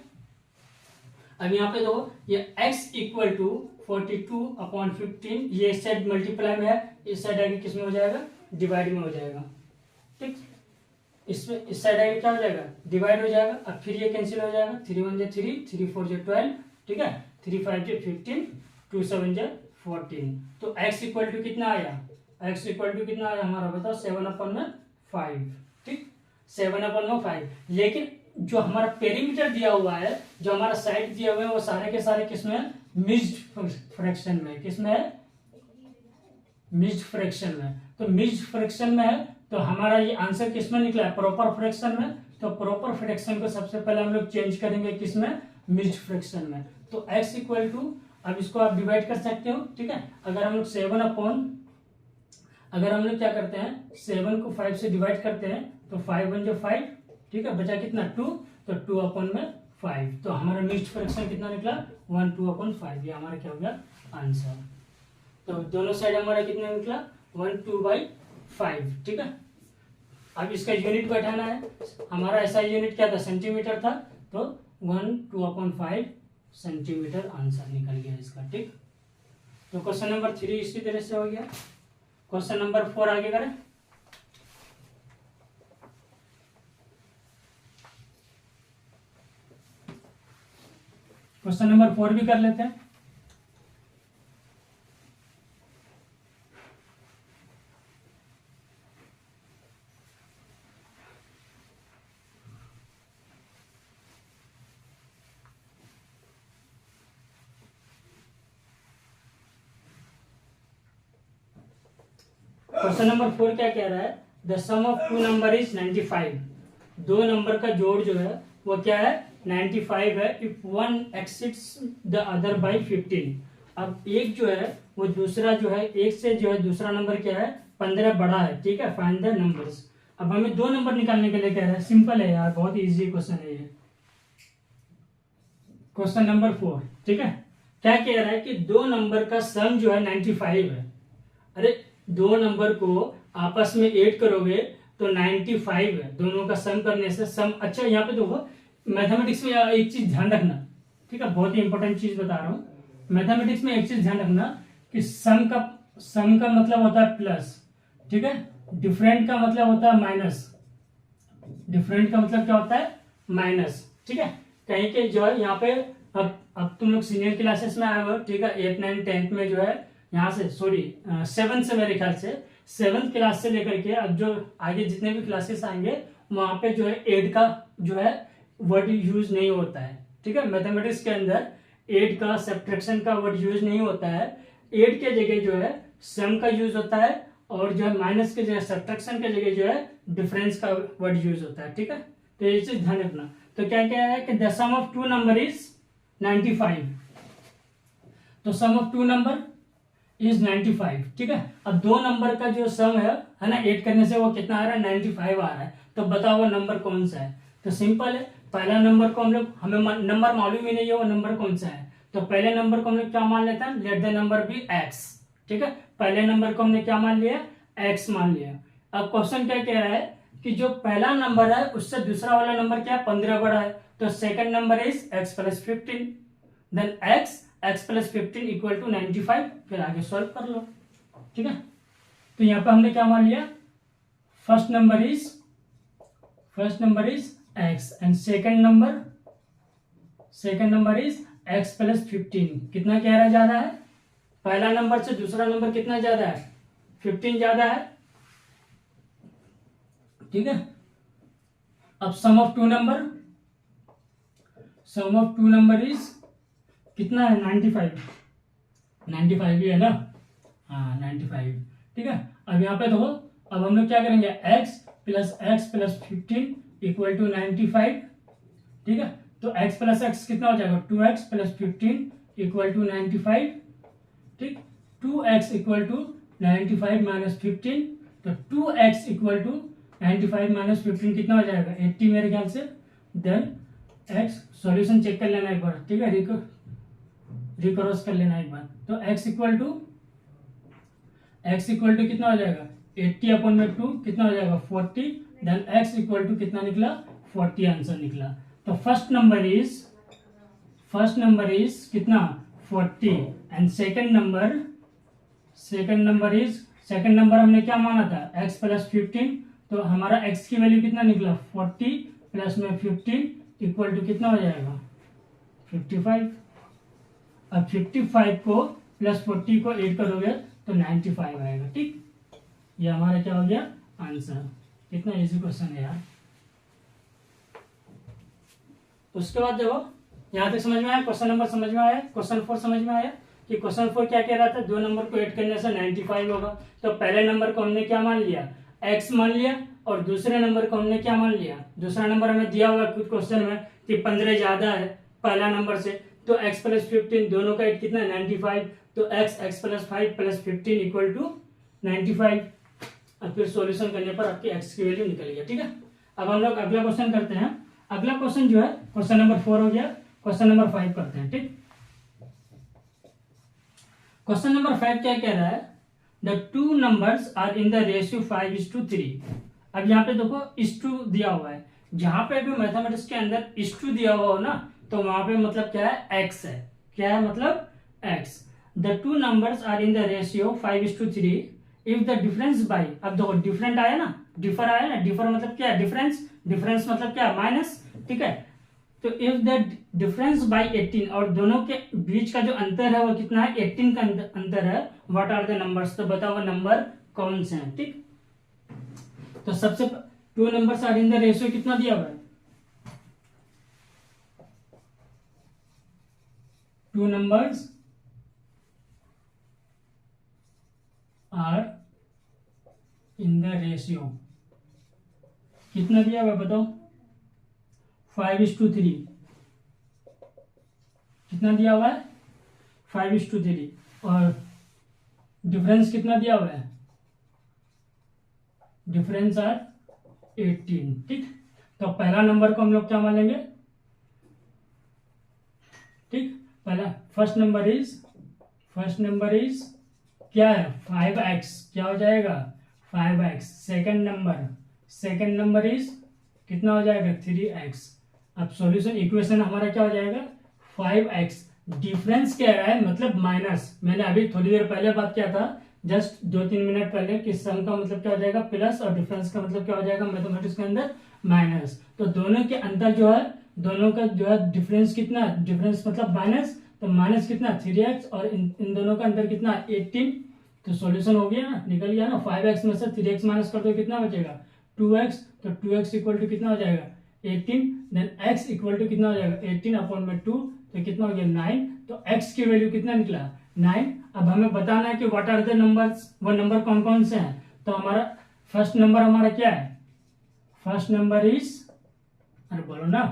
अब यहाँ पे देखो ये x इक्वल टू 42/15, ये इस साइड मल्टीप्लाई में है, इस साइड आगे किस में हो जाएगा, डिवाइड में हो जाएगा। ठीक, इसमें इस साइड आगे क्या हो जाएगा, डिवाइड हो जाएगा। अब फिर ये कैंसिल हो जाएगा, 3 1 = 3, 3 4 = 12। ठीक है, 3 5 = 15, 2 7 = 14। तो x इक्वल टू कितना आया, x इक्वल टू कितना आया हमारा बताओ 7/5। ठीक, 7/5। लेकिन जो हमारा पेरीमीटर दिया हुआ है, जो हमारा साइड दिया हुआ है, वो सारे के सारे किसमें है, मिक्स्ड फ्रैक्शन में। किसमें है, मिक्स्ड फ्रैक्शन में। तो मिक्स्ड फ्रैक्शन में है तो हमारा ये आंसर किसमें निकला है, प्रॉपर फ्रैक्शन में। तो प्रॉपर फ्रैक्शन को सबसे पहले हम लोग चेंज करेंगे किसमें, मिक्स्ड फ्रैक्शन में। तो x इक्वल टू अब इसको आप डिवाइड कर सकते हो, ठीक है। अगर हम लोग अगर हम लोग क्या करते हैं 7 को 5 से डिवाइड करते हैं तो 5 1 जो 5, ठीक है, बचा कितना 2, तो 2/5, तो हमारा मिक्स्ड फ्रैक्शन कितना निकला 1 2/5, ये हमारा क्या हो गया आंसर। तो दोनों साइड हमारा कितना निकला 1 2/5, ठीक है। अब इसका यूनिट बैठाना है, हमारा ऐसा यूनिट क्या था सेंटीमीटर था, तो 1 2/5 सेंटीमीटर आंसर निकल गया इसका, ठीक। तो क्वेश्चन नंबर 3 इसी तरह से हो गया। क्वेश्चन नंबर 4 आगे करें। क्वेश्चन नंबर 4 भी कर लेते हैं। क्वेश्चन नंबर 4 क्या कह रहा है, the sum of two number is 95। दो नंबर का जोड़ जो है वो क्या है 95 है, if one exceeds the other by 15। अब एक जो है वो दूसरा जो है एक से जो है दूसरा नंबर क्या है 15 बड़ा है, ठीक है। Find the numbers. अब हमें दो नंबर निकालने के लिए कह रहा है, सिंपल है यार, बहुत इजी क्वेश्चन है ये। क्वेश्चन नंबर 4, ठीक है, क्या कह रहा है कि दो नंबर का सम जो है 95 है। अरे दो नंबर को आपस में ऐड करोगे तो 95 है, दोनों का सम करने से सम। अच्छा यहाँ पे देखो मैथमेटिक्स में एक चीज ध्यान रखना, ठीक है, बहुत ही इंपॉर्टेंट चीज बता रहा हूँ। मैथमेटिक्स में एक चीज ध्यान रखना कि सम का मतलब होता है प्लस, ठीक है, डिफरेंट का मतलब होता है माइनस। डिफरेंट का मतलब क्या होता है माइनस, ठीक है। कहीं के जो है यहाँ पे अब तुम लोग सीनियर क्लासेस में आए हो, ठीक है, 8 9 10th में जो है यहाँ से सॉरी 7th से मेरे ख्याल से 7th क्लास से लेकर के अब जो आगे जितने भी क्लासेस आएंगे वहां पे जो है एड का जो है वर्ड यूज नहीं होता है, ठीक है। मैथमेटिक्स के अंदर एड का सब्ट्रैक्शन का वर्ड यूज नहीं होता है। एड के जगह जो है सम का यूज होता है और जो है माइनस के जगह सब्ट्रैक्शन के जगह जो है डिफरेंस का वर्ड यूज होता है, ठीक है। तो ये चीज ध्यान रखना। तो क्या क्या है कि the sum of two number is 95। तो sum of two number is 95, ठीक है। अब दो नंबर का जो सम है ना, ऐड करने से वो कितना आ रहा है 95 आ रहा है। तो बताओ वो नंबर कौन सा है। तो सिंपल है, पहला नंबर को हम लोग हमें नंबर मालूम ही नहीं है वो नंबर कौन सा है, तो पहले नंबर को हम लोग क्या मान लेते हैं, let the number be X, ठीक है। पहले नंबर को हमने क्या मान लिया एक्स मान लिया। अब क्वेश्चन क्या कह रहा है कि जो पहला नंबर है उससे दूसरा वाला नंबर क्या है 15 बड़ा है, तो second number is x plus 15, then x plus 15 equal to 95। फिर आगे सॉल्व कर लो, ठीक है। तो यहाँ पे हमने क्या मान लिया, first number is x and second number is x plus 15। कितना कह रहा है ज्यादा है, पहला नंबर से दूसरा नंबर कितना ज्यादा है 15 ज्यादा है, ठीक है। अब सम ऑफ टू नंबर इज कितना है 95 ही है ना, हाँ 95, ठीक है। अब यहाँ पे देखो, अब हम लोग क्या करेंगे x प्लस 15 इक्वल टू 95, ठीक है। तो x प्लस x कितना हो जाएगा 2x प्लस 15 इक्वल टू 95, ठीक। 2x इक्वल टू 95 माइनस 15, तो 2x इक्वल टू 95 माइनस 15 कितना हो जाएगा 80 मेरे ख्याल से। देन x सॉल्यूशन चेक कर लेना एक बार, ठीक है, रिक्रॉस कर लेना एक बार। तो x इक्वल टू कितना हो जाएगा 80/2 कितना हो जाएगा 40, देन x इक्वल टू कितना निकला 40 आंसर निकला। तो फर्स्ट नंबर इज कितना 40 एंड सेकंड नंबर हमने क्या माना था x प्लस 15, तो हमारा x की वैल्यू कितना निकला 40 प्लस में 15 इक्वल टू कितना हो जाएगा 55। अब 55 को प्लस 40 को ऐड करोगे तो 95 आएगा, ठीक। ये हमारा क्या हो गया आंसर। कितना इजी क्वेश्चन है यार। उसके बाद देखो यहाँ तक समझ में आया, क्वेश्चन नंबर समझ में आया। क्वेश्चन 4 समझ में आया कि क्वेश्चन 4 क्या कह रहा था, दो नंबर को ऐड करने से 95 होगा। तो पहले नंबर को हमने क्या मान लिया x मान लिया, और दूसरे नंबर को हमने क्या मान लिया, दूसरा नंबर हमें दिया हुआ कुछ क्वेश्चन में कि 15 ज्यादा है पहला नंबर से, तो x प्लस 15 दोनों का एट कितना है 95, तो x plus 5 plus 15 equal to 95। अब फिर सॉल्यूशन करने पर आपकी x की वैल्यू निकल गया। ठीक है, अब हम लोग अगला क्वेश्चन करते हैं। अगला क्वेश्चन जो है क्वेश्चन नंबर 4 हो गया। क्वेश्चन नंबर 5 करते हैं। ठीक, क्वेश्चन नंबर 5 क्या कह रहा है, the two numbers are in the ratio 5:3। अब यहाँ पे देखो इस टू दिया हुआ है, जहां पे भी मैथमेटिक्स के अंदर इस टू दिया हुआ हो ना, तो वहां पे मतलब क्या है x है। क्या है मतलब x। The two numbers are in the ratio 5:3 if the difference by, अब देखो डिफरेंट आया ना, डिफर आया ना, डिफर मतलब क्या है डिफरेंस, डिफरेंस मतलब क्या माइनस। ठीक है, तो इफ द डिफरेंस बाई 18 और दोनों के बीच का जो अंतर है वो कितना है 18 का अंतर है, व्हाट आर द नंबर्स, तो बताओ वो नंबर कौन से हैं। ठीक, तो सबसे two numbers are in the ratio कितना दिया हुआ है, two numbers are in the ratio कितना दिया हुआ है बताओ 5:3 कितना दिया हुआ है 5:3 और डिफरेंस कितना दिया हुआ है, डिफरेंस आर 18। ठीक, तो पहला नंबर को हम लोग क्या मानेंगे, ठीक, पहला फर्स्ट नंबर इज क्या है 5x, क्या हो जाएगा 5x। सेकंड नंबर इज कितना हो जाएगा 3x। अब सॉल्यूशन इक्वेशन हमारा क्या हो जाएगा 5x, डिफरेंस क्या है मतलब माइनस। मैंने अभी थोड़ी देर पहले बात किया था, जस्ट 2-3 मिनट पहले, कि सम का मतलब क्या हो जाएगा प्लस और डिफरेंस का मतलब क्या हो जाएगा मैथमेटिक्स के अंदर माइनस। तो दोनों के अंदर जो है, दोनों का जो है डिफरेंस कितना, डिफरेंस मतलब माइनस, तो माइनस कितना 3x और इन दोनों का अंदर कितना 18। तो सॉल्यूशन हो गया ना, निकल गया ना। 5x में से 3x माइनस कर दो कितना बचेगा 2x, तो 2x इक्वल टू कितना हो जाएगा 18, देन x इक्वल टू कितना हो जाएगा 18/2, तो कितना हो गया 9। तो x की वैल्यू कितना निकला 9। अब हमें बताना है कि व्हाट आर द नंबर्स, वो नंबर कौन कौन से हैं। तो हमारा फर्स्ट नंबर हमारा क्या है, फर्स्ट नंबर इज, अरे बोलो ना,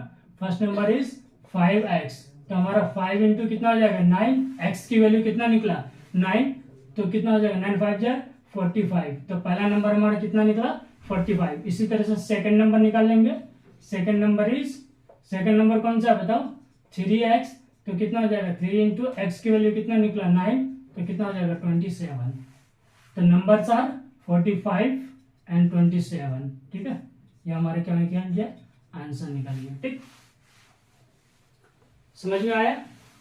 फर्स्ट नंबर इज 5x। तो हमारा 5 इंटू कितना हो जाएगा 9, x की वैल्यू कितना निकला 9, तो कितना हो जाएगा 9 5 जा 45। तो पहला नंबर हमारा कितना निकला 45। इसी तरह से सेकंड नंबर निकाल लेंगे। सेकंड नंबर कौन सा बताओ 3x, तो कितना हो जाएगा 3 इंटू एक्स की वैल्यू कितना निकला 9, तो कितना हो जाएगा 27। तो नंबर्स आर 45 एंड 27। ठीक है, ये हमारे क्या निकल गया आंसर निकल गया। ठीक, समझ में आया।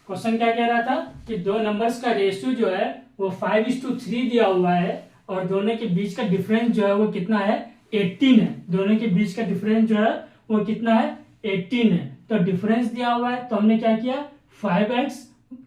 क्वेश्चन क्या कह रहा था कि दो नंबर्स का रेशियो जो है वो 5:3 दिया हुआ है और दोनों के बीच का डिफरेंस जो है वो कितना है 18 है। दोनों के बीच का डिफरेंस जो है वो कितना है 18 है। तो डिफरेंस दिया हुआ है, तो हमने क्या किया 5x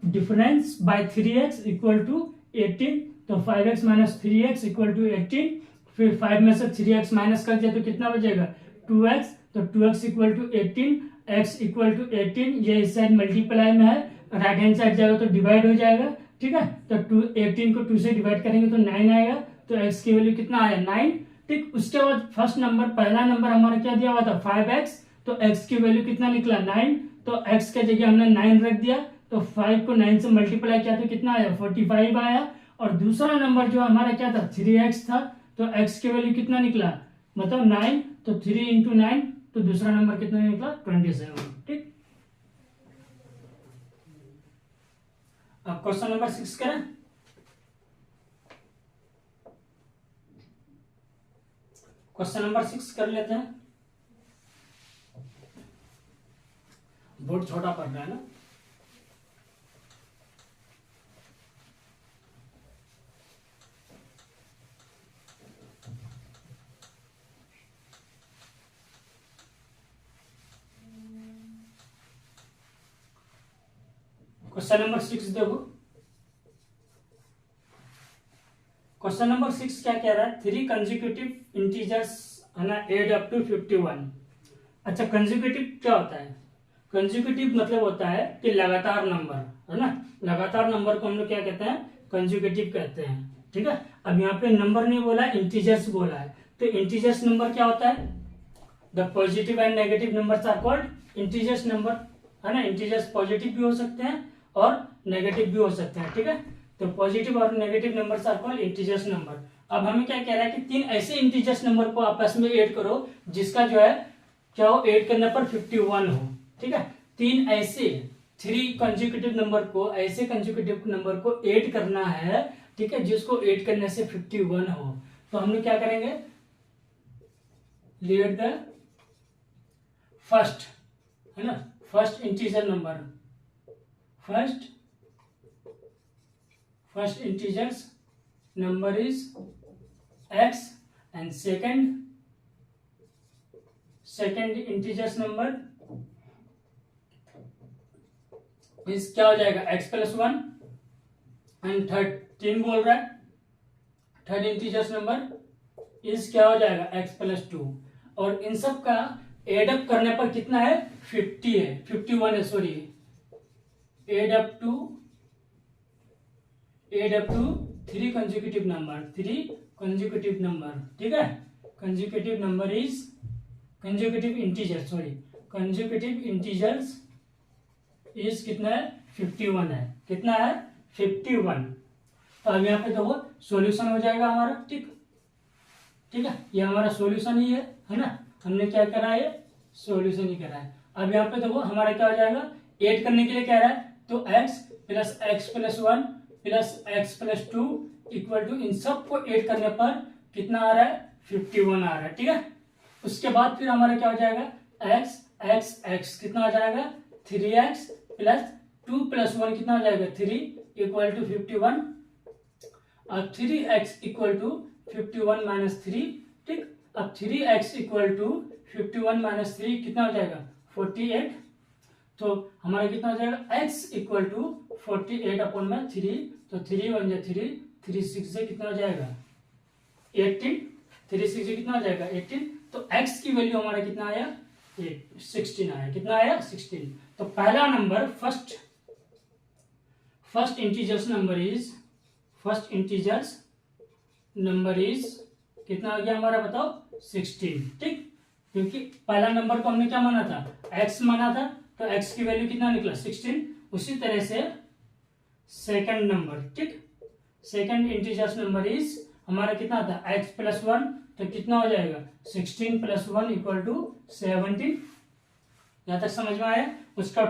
difference bye 3x equal to 18। तो 5x minus 3x equal to 18। फिर 5 में से 3x माइनस कर दिया तो कितना बचेगा 2x। तो 2x equal to 18, x equal to 18। ये इस साइड मल्टीप्लाई में है, राइट हैंड साइड जाएगा तो डिवाइड हो जाएगा। ठीक है, तो 18 को 2 से डिवाइड करेंगे तो 9 आएगा। तो x की वैल्यू कितना आया 9। ठीक, उसके बाद फर्स्ट नंबर, पहला नंबर हमारा क्या दिया हुआ था 5x, तो x की वैल्यू कितना निकला 9। तो x के जगह हमने 9 रख दिया, तो 5 को 9 से मल्टीप्लाई किया तो कितना आया 45 आया। और दूसरा नंबर जो हमारा क्या था 3x था, तो x की वैल्यू कितना निकला मतलब 9, तो 3 इंटू 9, तो दूसरा नंबर कितना निकला 27। ठीक, अब क्वेश्चन नंबर 6 करें। क्वेश्चन नंबर 6 कर लेते हैं। बोर्ड छोटा पड़ रहा है ना। क्वेश्चन नंबर 6 देखो। क्वेश्चन नंबर 6 क्या कह रहा है 3 कंसेक्यूटिव इंटीजर्स है ना एड अप टू 51। अच्छा, कंसेक्यूटिव क्या होता है, कंसेक्यूटिव मतलब होता है कि लगातार नंबर है ना, लगातार नंबर को हम लोग क्या कहते हैं कंसेक्यूटिव कहते हैं। ठीक है, अब यहाँ पे नंबर नहीं बोला इंटीजर्स बोला है, तो इंटीजर्स नंबर क्या होता है the positive and negative numbers are called integers number. है ना, इंटीजर्स पॉजिटिव भी हो सकते हैं और नेगेटिव भी हो सकते हैं, ठीक है। तो पॉजिटिव और negative numbers are called integers number. अब हमें क्या कह रहा है कि 3 ऐसे इंटीजर्स नंबर को आपस में ऐड करो जिसका जो है क्या हो, ऐड करने पर 51 हो, ठीक है। 3 ऐसे 3 कंसेक्यूटिव नंबर को, ऐसे कंसेक्यूटिव नंबर को ऐड करना है, ठीक है, जिसको ऐड करने से 51 हो। तो हम लोग क्या करेंगे, लेट द फर्स्ट, है ना, first integer number, first integers number is x and second integers number इस क्या हो जाएगा x प्लस 1 एंड थर्ड 3 बोल रहा है, थर्ड इंटीजर्स नंबर इस क्या हो जाएगा x प्लस 2, और इन सब का एड अप करने पर कितना है 50 है, 51 है, sorry, add up to 3 consecutive number, 3 consecutive number, ठीक है। Consecutive number is consecutive integer, sorry, consecutive integers is कितना है 51 है, कितना है 51। तो अब यहाँ पे देखो सॉल्यूशन हो जाएगा हमारा, ठीक, ठीक है, ये हमारा सॉल्यूशन ही है ना, हमने क्या करा है, सॉल्यूशन ही करा है। अब यहाँ पे देखो हमारा क्या हो जाएगा, ऐड करने के लिए कह रहा है, तो x plus 1 plus x plus 2 equal to, इन सब को ऐड करने पर कितना आ रहा है 51 आ रहा है, ठीक है। उसके बाद फिर हमारा क्या हो जाएगा x कितना हो जाएगा 3x प्लस 2 प्लस 1 कितना हो जाएगा 3 इक्वल टू 51, और 3x इक्वल टू 51 माइनस 3, ठीक। अब 3x इक्वल टू 51 माइनस 3 कितना हो जाएगा 48, तो हमारा कितना हो जाएगा x इक्वल टू 48 अपॉन में 3, तो 3 1 जा 3, 3 6 से कितना हो जाएगा 18, 3 6 से कितना हो जाएगा 18, तो x की वैल्यू हमारा कितना आया 16 आया, कितना आया 16। तो पहला number first integers number is कितना आ गया हमारा, बताओ 16, ठीक, क्योंकि पहला नंबर को हमने क्या माना था x माना था, तो x की वैल्यू कितना निकला 16। उसी तरह से सेकंड नंबर, ठीक, सेकंड इंटीजर्स नंबर इज हमारा कितना था x प्लस 1, तो कितना हो जाएगा 16 प्लस 1 इक्वल टू 17, यहां तक समझ में आया। उसका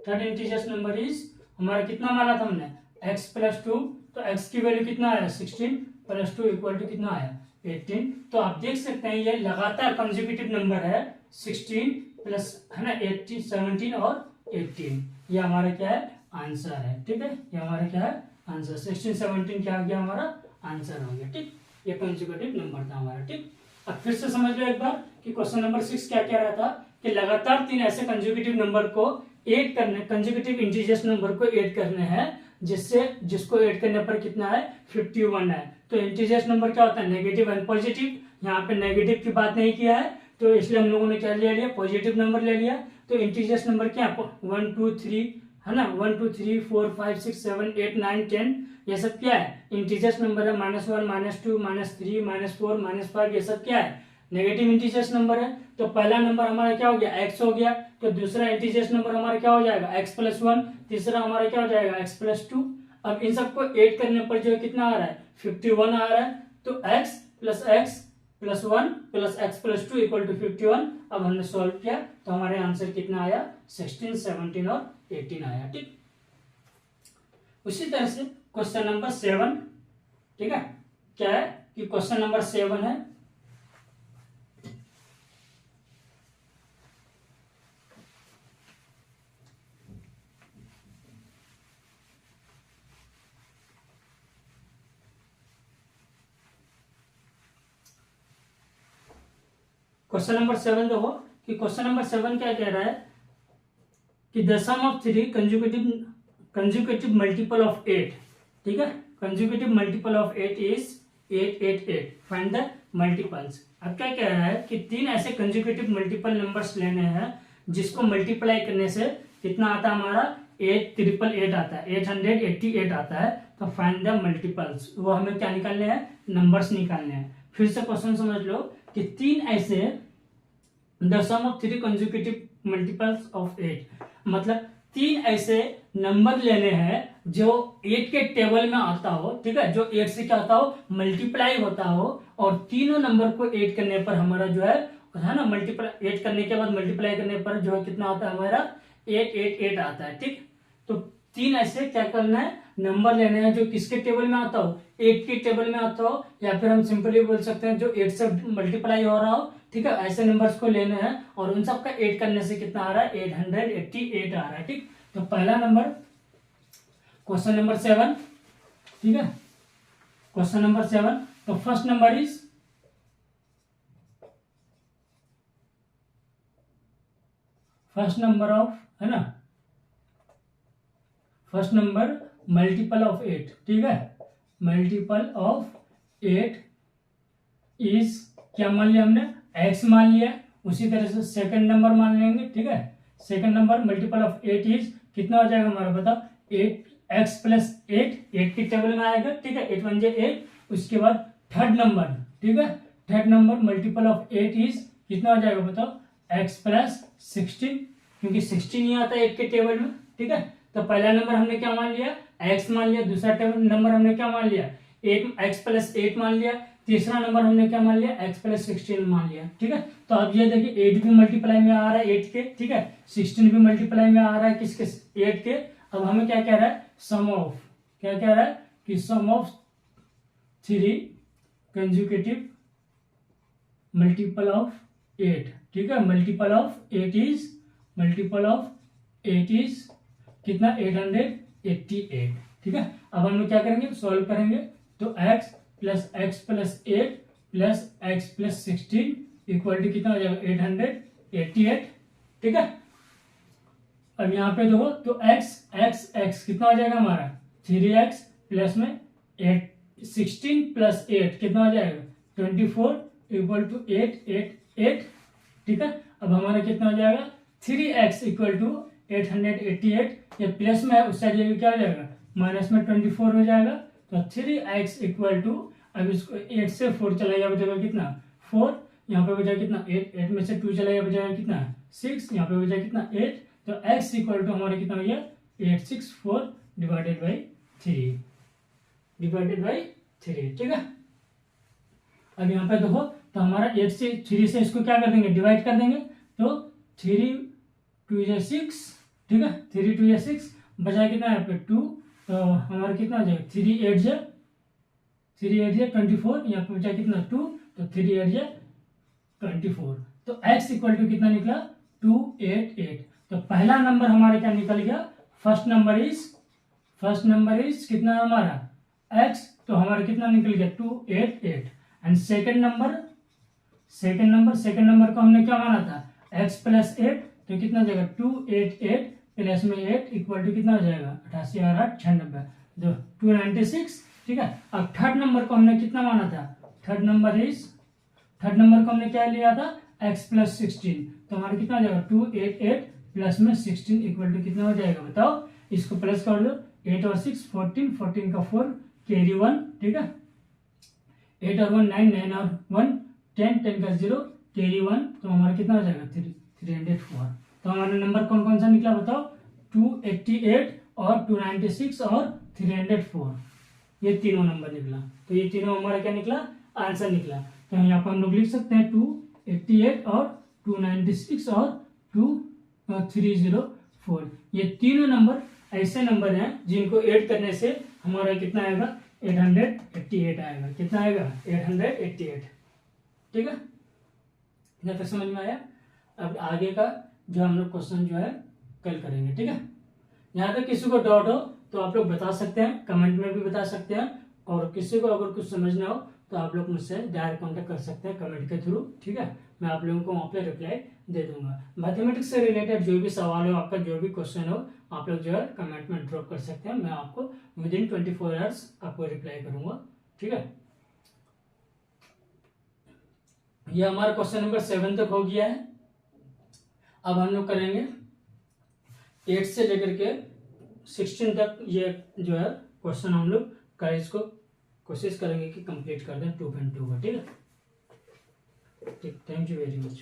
थर्ड इंटीजर्स नंबर इज हमारा कितना माना था हमने x प्लस 2, तो x की वैल्यू कितना आया 16 प्लस 2 इक्वल टू कितना आया 18। तो आप देख सकते हैं ये लगातार कंसेक्यूटिव नंबर है, 16 प्लस, है ना, 18 17 और 18, ये हमारा क्या है आंसर है, ठीक है, ये हमारा क्या है आंसर, 16 17 क्या आ गया हमारा आंसर हो गया, ठीक, ये कंसेक्यूटिव नंबर था हमारा, ठीक। अब फिर से समझ लो एक बार कि क्वेश्चन नंबर 6 क्या कह रहा था कि लगातार 3 ऐसे कंसेक्यूटिव नंबर को ऐड करने, कंसेक्यूटिव इंटीजर्स नंबर को ऐड करने हैं जिसको ऐड करने पर कितना है 51 है। तो इंटीजर्स नंबर क्या होता है नेगेटिव एंड पॉजिटिव, यहाँ पे नेगेटिव की बात नहीं किया है, तो इसलिए हम लोगों ने क्या ले लिया पॉजिटिव नंबर ले लिया। तो इंटीजर्स नंबर क्या 1 2 3 है ना, 1 2 3 4 5 6 7 8 9 10, ये सब क्या है इंटीजर्स नंबर है, -1 -2 -3 -4 -5, ये सब क्या है नेगेटिव इंटीजर्स नंबर है। तो पहला नंबर हमारा क्या हो गया x हो गया, तो दूसरा इंटीजर्स नंबर हमारा क्या हो जाएगा x प्लस 1, तीसरा हमारा क्या हो जाएगा x प्लस 2। अब इन सबको ऐड करने पर जो कितना आ रहा है 51 आ रहा है, तो x plus 1 plus x plus 2 equal to 51। अब हमने सॉल्व किया तो हमारे आंसर कितना आया 16 17 और 18 आया, ठीक। उसी तरह से क्वेश्चन नंबर 7, ठीक है, क्या है कि क्वेश्चन नंबर 7 है क्वेश्चन नंबर 7 देखो कि क्वेश्चन नंबर 7 क्या कह रहा है कि the sum of 3 consecutive multiple of 8, ठीक है, consecutive multiple of 8 is 888, find the multiples. अब क्या कह रहा है कि 3 ऐसे कंसेक्यूटिव मल्टीपल नंबर्स लेने हैं जिसको मल्टीप्लाई करने से कितना आता है हमारा 888 आता है, 888 आता है। तो फाइंड द मल्टीपल्स, वो हमें क्या निकालने हैं नंबर्स निकालने हैं। फिर से क्वेश्चन समझ लो कि 3 ऐसे the sum of 3 consecutive multiples of 8, मतलब 3 ऐसे नंबर लेने हैं जो 8 के टेबल में आता हो, ठीक है, जो 8 से क्या होता हो, मल्टीप्लाई होता हो, और तीनों नंबर को 8 करने पर हमारा जो है ना, मल्टीप्लाई 8 करने के बाद मल्टीप्लाई करने पर जो है कितना आता है हमारा 888 आता है, ठीक। तो 3 ऐसे क्या करना है, नंबर लेने हैं जो किसके टेबल में आता हो, 8 के टेबल में आता हो, या फिर हम सिंपली बोल सकते हैं जो 8 से मल्टीप्लाई हो रहा हो, ठीक है, ऐसे नंबर्स को लेने हैं और उन सबका 8 करने से कितना आ रहा है, 888 आ रहा है, ठीक। तो पहला नंबर क्वेश्चन नंबर 7, ठीक है, क्वेश्चन नंबर 7, तो first number is first number of, है ना, फर्स्ट नंबर मल्टीपल ऑफ 8, ठीक है, मल्टीपल ऑफ 8 इज क्या मान लिया हमने, x मान लिया। उसी तरह से सेकंड नंबर मान लेंगे, ठीक है, second number multiple of 8 is कितना हो जाएगा हमारा, बताओ, 8x प्लस 8 की टेबल में आएगा, ठीक है, 8 1 8। उसके बाद थर्ड नंबर, ठीक है, third number multiple of 8 is कितना हो जाएगा बताओ, x प्लस 16, क्योंकि 16 ही आता है 8 के टेबल में, ठीक है। तो पहला नंबर हमने क्या मान लिया, x मान लिया, दूसरा नंबर हमने क्या मान लिया, 8x प्लस 8 मान लिया, तीसरा नंबर हमने क्या मान लिया, x प्लस 16 मान लिया, ठीक है। तो अब ये देखिए 8 भी मल्टीप्लाई में आ रहा है 8 के, ठीक है, 16 भी मल्टीप्लाई में आ रहा है किसके, 8 के। अब हमें क्या कह रहा है, सम ऑफ, क्या कह रहा है कि सम ऑफ 3 कंसेक्यूटिव मल्टीपल ऑफ 8, ठीक है, मल्टीपल ऑफ 8 इज कितना, 888, ठीक है। अब हम लोग क्या करेंगे, सॉल्व करेंगे, तो x plus 8 plus x plus 16 equal to कितना हो जाएगा, 888, ठीक है। अब यहाँ पे देखो, तो x कितना हो जाएगा हमारा, 3x प्लस में 16 प्लस 8 कितना हो जाएगा, 24 इक्वल टू 888, ठीक है। अब हमारा कितना हो जाएगा, 3x इक्वल टू 888, ये प्लस में है, उस साइड ये क्या हो जाएगा, माइनस में 24 हो जाएगा। तो 3x इक्वल टू, अब इसको 8 से 4 चला गया, बचेगा कितना, 4, यहाँ पे बचा कितना 8 में से 2 चला गया, बचेगा कितना 6, यहाँ पे बचा कितना 8। तो x इक्वल टू हमारा कितना हो गया, 864 डिवाइडेड बाई 3, ठीक है। अब यहाँ पे देखो, तो हमारा 8 से 3 से इसको क्या कर देंगे, डिवाइड कर देंगे, तो 3 2 या 6, ठीक है, 3 2 या 6, बचा कितना यहाँ पे 2, तो हमारा कितना हो जाएगा, 3 8 जा 24, यहाँ पे बचा कितना 2, तो 3 8 जा 24। तो x इक्वल टू कितना निकला, 288। तो पहला नंबर हमारा क्या निकल गया, फर्स्ट नंबर इज कितना हमारा x, तो हमारा कितना निकल गया 288। एंड सेकंड नंबर को हमने क्या माना था, x प्लस 8, तो कितना जाएगा 288 प्लस में 8 इक्वल टू कितना हो जाएगा, 88 और 8 96, जो 296, ठीक है। अब थर्ड नंबर को हमने कितना माना था, थर्ड नंबर को हमने क्या लिया था, x प्लस 16, तो हमारा कितना हो जाएगा 288 प्लस में 16 इक्वल टू कितना हो जाएगा बताओ, इसको प्लस कर दो, 8 और 6 14 का 4 कैरी 1, ठीक है, 8 और 1 9 9 और 1 10 का 0 कैरी 1, तो हमारा कितना हो जाएगा 304। तो हमारा नंबर कौन कौन सा निकला बताओ, 288 और 296 और 304, ये तीनों नंबर निकला। तो ये तीनों हमारा क्या निकला, आंसर निकला। तो यहाँ पर हम लोग लिख सकते हैं 288 और 296 और 304, ये तीनों नंबर ऐसे नंबर हैं जिनको ऐड करने से हमारा कितना आएगा, 888 आएगा, कितना आएगा 888, ठीक है। यहाँ तक समझ में आया। अब आगे का जो हम लोग क्वेश्चन जो है कल करेंगे, ठीक है। यहाँ तक किसी को डाउट हो तो आप लोग बता सकते हैं, कमेंट में भी बता सकते हैं, और किसी को अगर कुछ समझना हो तो आप लोग मुझसे डायरेक्ट कांटेक्ट कर सकते हैं कमेंट के थ्रू, ठीक है। मैं आप लोगों को वहाँ पे रिप्लाई दे दूंगा। मैथमेटिक्स से रिलेटेड जो भी सवाल हो, आपका जो भी क्वेश्चन हो, आप लोग जो है कमेंट में ड्रॉप कर सकते हैं, मैं आपको विदिन 24 आवर्स आपको रिप्लाई करूंगा, ठीक है। ये हमारा क्वेश्चन नंबर 7 तक हो गया है। अब हम लोग करेंगे 8 से लेकर के 16 तक, ये जो है क्वेश्चन हम लोग का इसको कोशिश करेंगे कि कंप्लीट कर दें 2.2 का, ठीक है। ठीक, थैंक यू वेरी मच।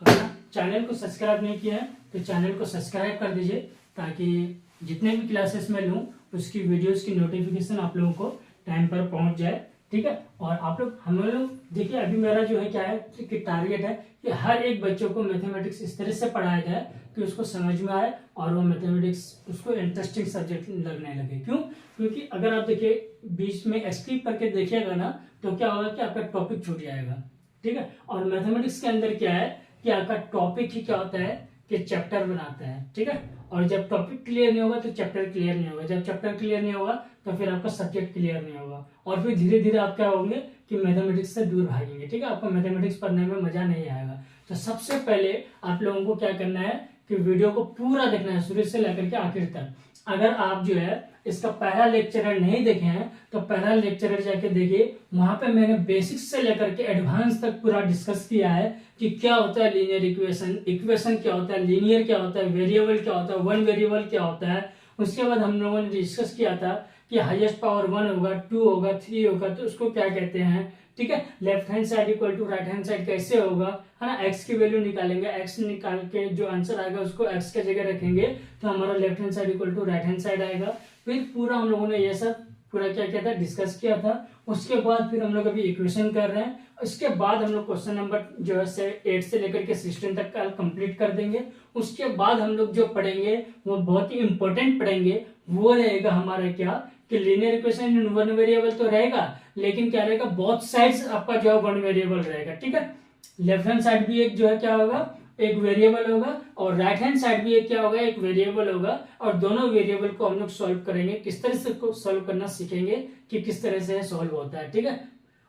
अगर चैनल को सब्सक्राइब नहीं किया है तो चैनल को सब्सक्राइब कर दीजिए, ताकि जितने भी क्लासेस मैं लूँ उसकी वीडियोस की नोटिफिकेशन आप लोगों को टाइम पर पहुंच जाए, ठीक है। और आप लोग हम लोग देखिए, अभी मेरा जो है क्या है कि टारगेट है कि हर एक बच्चों को मैथमेटिक्स इस तरह से पढ़ाया जाए कि उसको समझ में आए और वो मैथमेटिक्स उसको इंटरेस्टिंग सब्जेक्ट लगने लगे। क्यों? क्योंकि अगर आप देखिए बीच में स्किप करके देखिएगा ना तो क्या होगा कि आपका टॉपिक छूट जाएगा, ठीक है। और मैथमेटिक्स के अंदर क्या है कि आपका टॉपिक ही क्या होता है कि चैप्टर बनाता है, ठीक है। और जब टॉपिक क्लियर नहीं होगा तो चैप्टर क्लियर नहीं होगा, जब चैप्टर क्लियर नहीं होगा तो फिर आपका सब्जेक्ट क्लियर नहीं होगा, और फिर धीरे धीरे आप क्या होंगे कि मैथमेटिक्स से दूर भागेंगे, ठीक है। आपको मैथमेटिक्स पढ़ने में मजा नहीं आएगा। तो सबसे पहले आप लोगों को क्या करना है कि वीडियो को पूरा देखना है, शुरू से लेकर के आखिर तक। अगर आप जो है इसका पहला लेक्चर नहीं देखे हैं तो पहला लेक्चर जाके देखिए, वहां पे मैंने बेसिक्स से लेकर के एडवांस तक पूरा डिस्कस किया है कि क्या होता है लीनियर इक्वेशन, इक्वेशन क्या होता है, लीनियर क्या होता है, वेरिएबल क्या होता है, वन वेरिएबल क्या होता है। उसके बाद हम लोगों ने डिस्कस किया था कि हाईएस्ट पावर 1 होगा, 2 होगा, 3 होगा तो उसको क्या कहते हैं, ठीक है। Left hand side equal to right hand side कैसे होगा, है ना। एक्स की वैल्यू निकालेंगे, एक्स निकाल के जो आंसर आएगा उसको एक्स के जगह रखेंगे तो हमारा left hand side equal to right hand side आएगा। फिर पूरा हम लोगों ने ये सब पूरा क्या किया था, डिस्कस किया था। उसके बाद फिर हम लोग अभी इक्वेशन कर रहे हैं। उसके बाद हम लोग क्वेश्चन नंबर जो है 8 से लेकर के 16 तक का कंप्लीट कर देंगे। उसके बाद हम लोग जो पढ़ेंगे वो बहुत ही इंपॉर्टेंट पढ़ेंगे, वो रहेगा हमारा क्या कि linear equation in one variable तो रहेगा, लेकिन क्या रहेगा बोथ साइड्स आपका जो है वन वेरिएबल रहेगा, ठीक है। लेफ्ट हैंड साइड भी एक जो है क्या होगा एक वेरिएबल होगा, और राइट हैंड साइड भी एक क्या होगा एक वेरिएबल होगा। और दोनों वेरिएबल को हम लोग सॉल्व करेंगे, किस तरह से सॉल्व करना सीखेंगे कि किस तरह से सॉल्व होता है, ठीक है।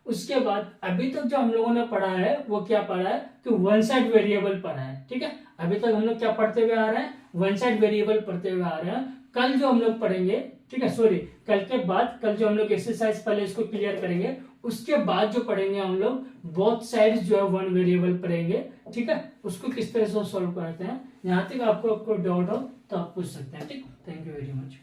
उसके बाद अभी तक जो हम लोगों ने पढ़ा है वो क्या पढ़ा है कि वन साइड वेरिएबल पढ़ा है, ठीक है। अभी तक हम लोग क्या पढ़ते हुए आ रहे हैं, वन साइड वेरिएबल पढ़ते हुए आ रहे हैं। कल जो हम लोग पढ़ेंगे, ठीक है, सॉरी कल के बाद, कल जो हम लोग एक्सरसाइज पहले इसको क्लियर करेंगे, उसके बाद जो पढ़ेंगे हम लोग बोथ साइड्स जो है वन वेरिएबल पढ़ेंगे, ठीक है। उसको किस तरह से सॉल्व करते हैं, यहाँ तक आपको कोई डाउट हो तो आप पूछ सकते हैं, ठीक। Thank you very much.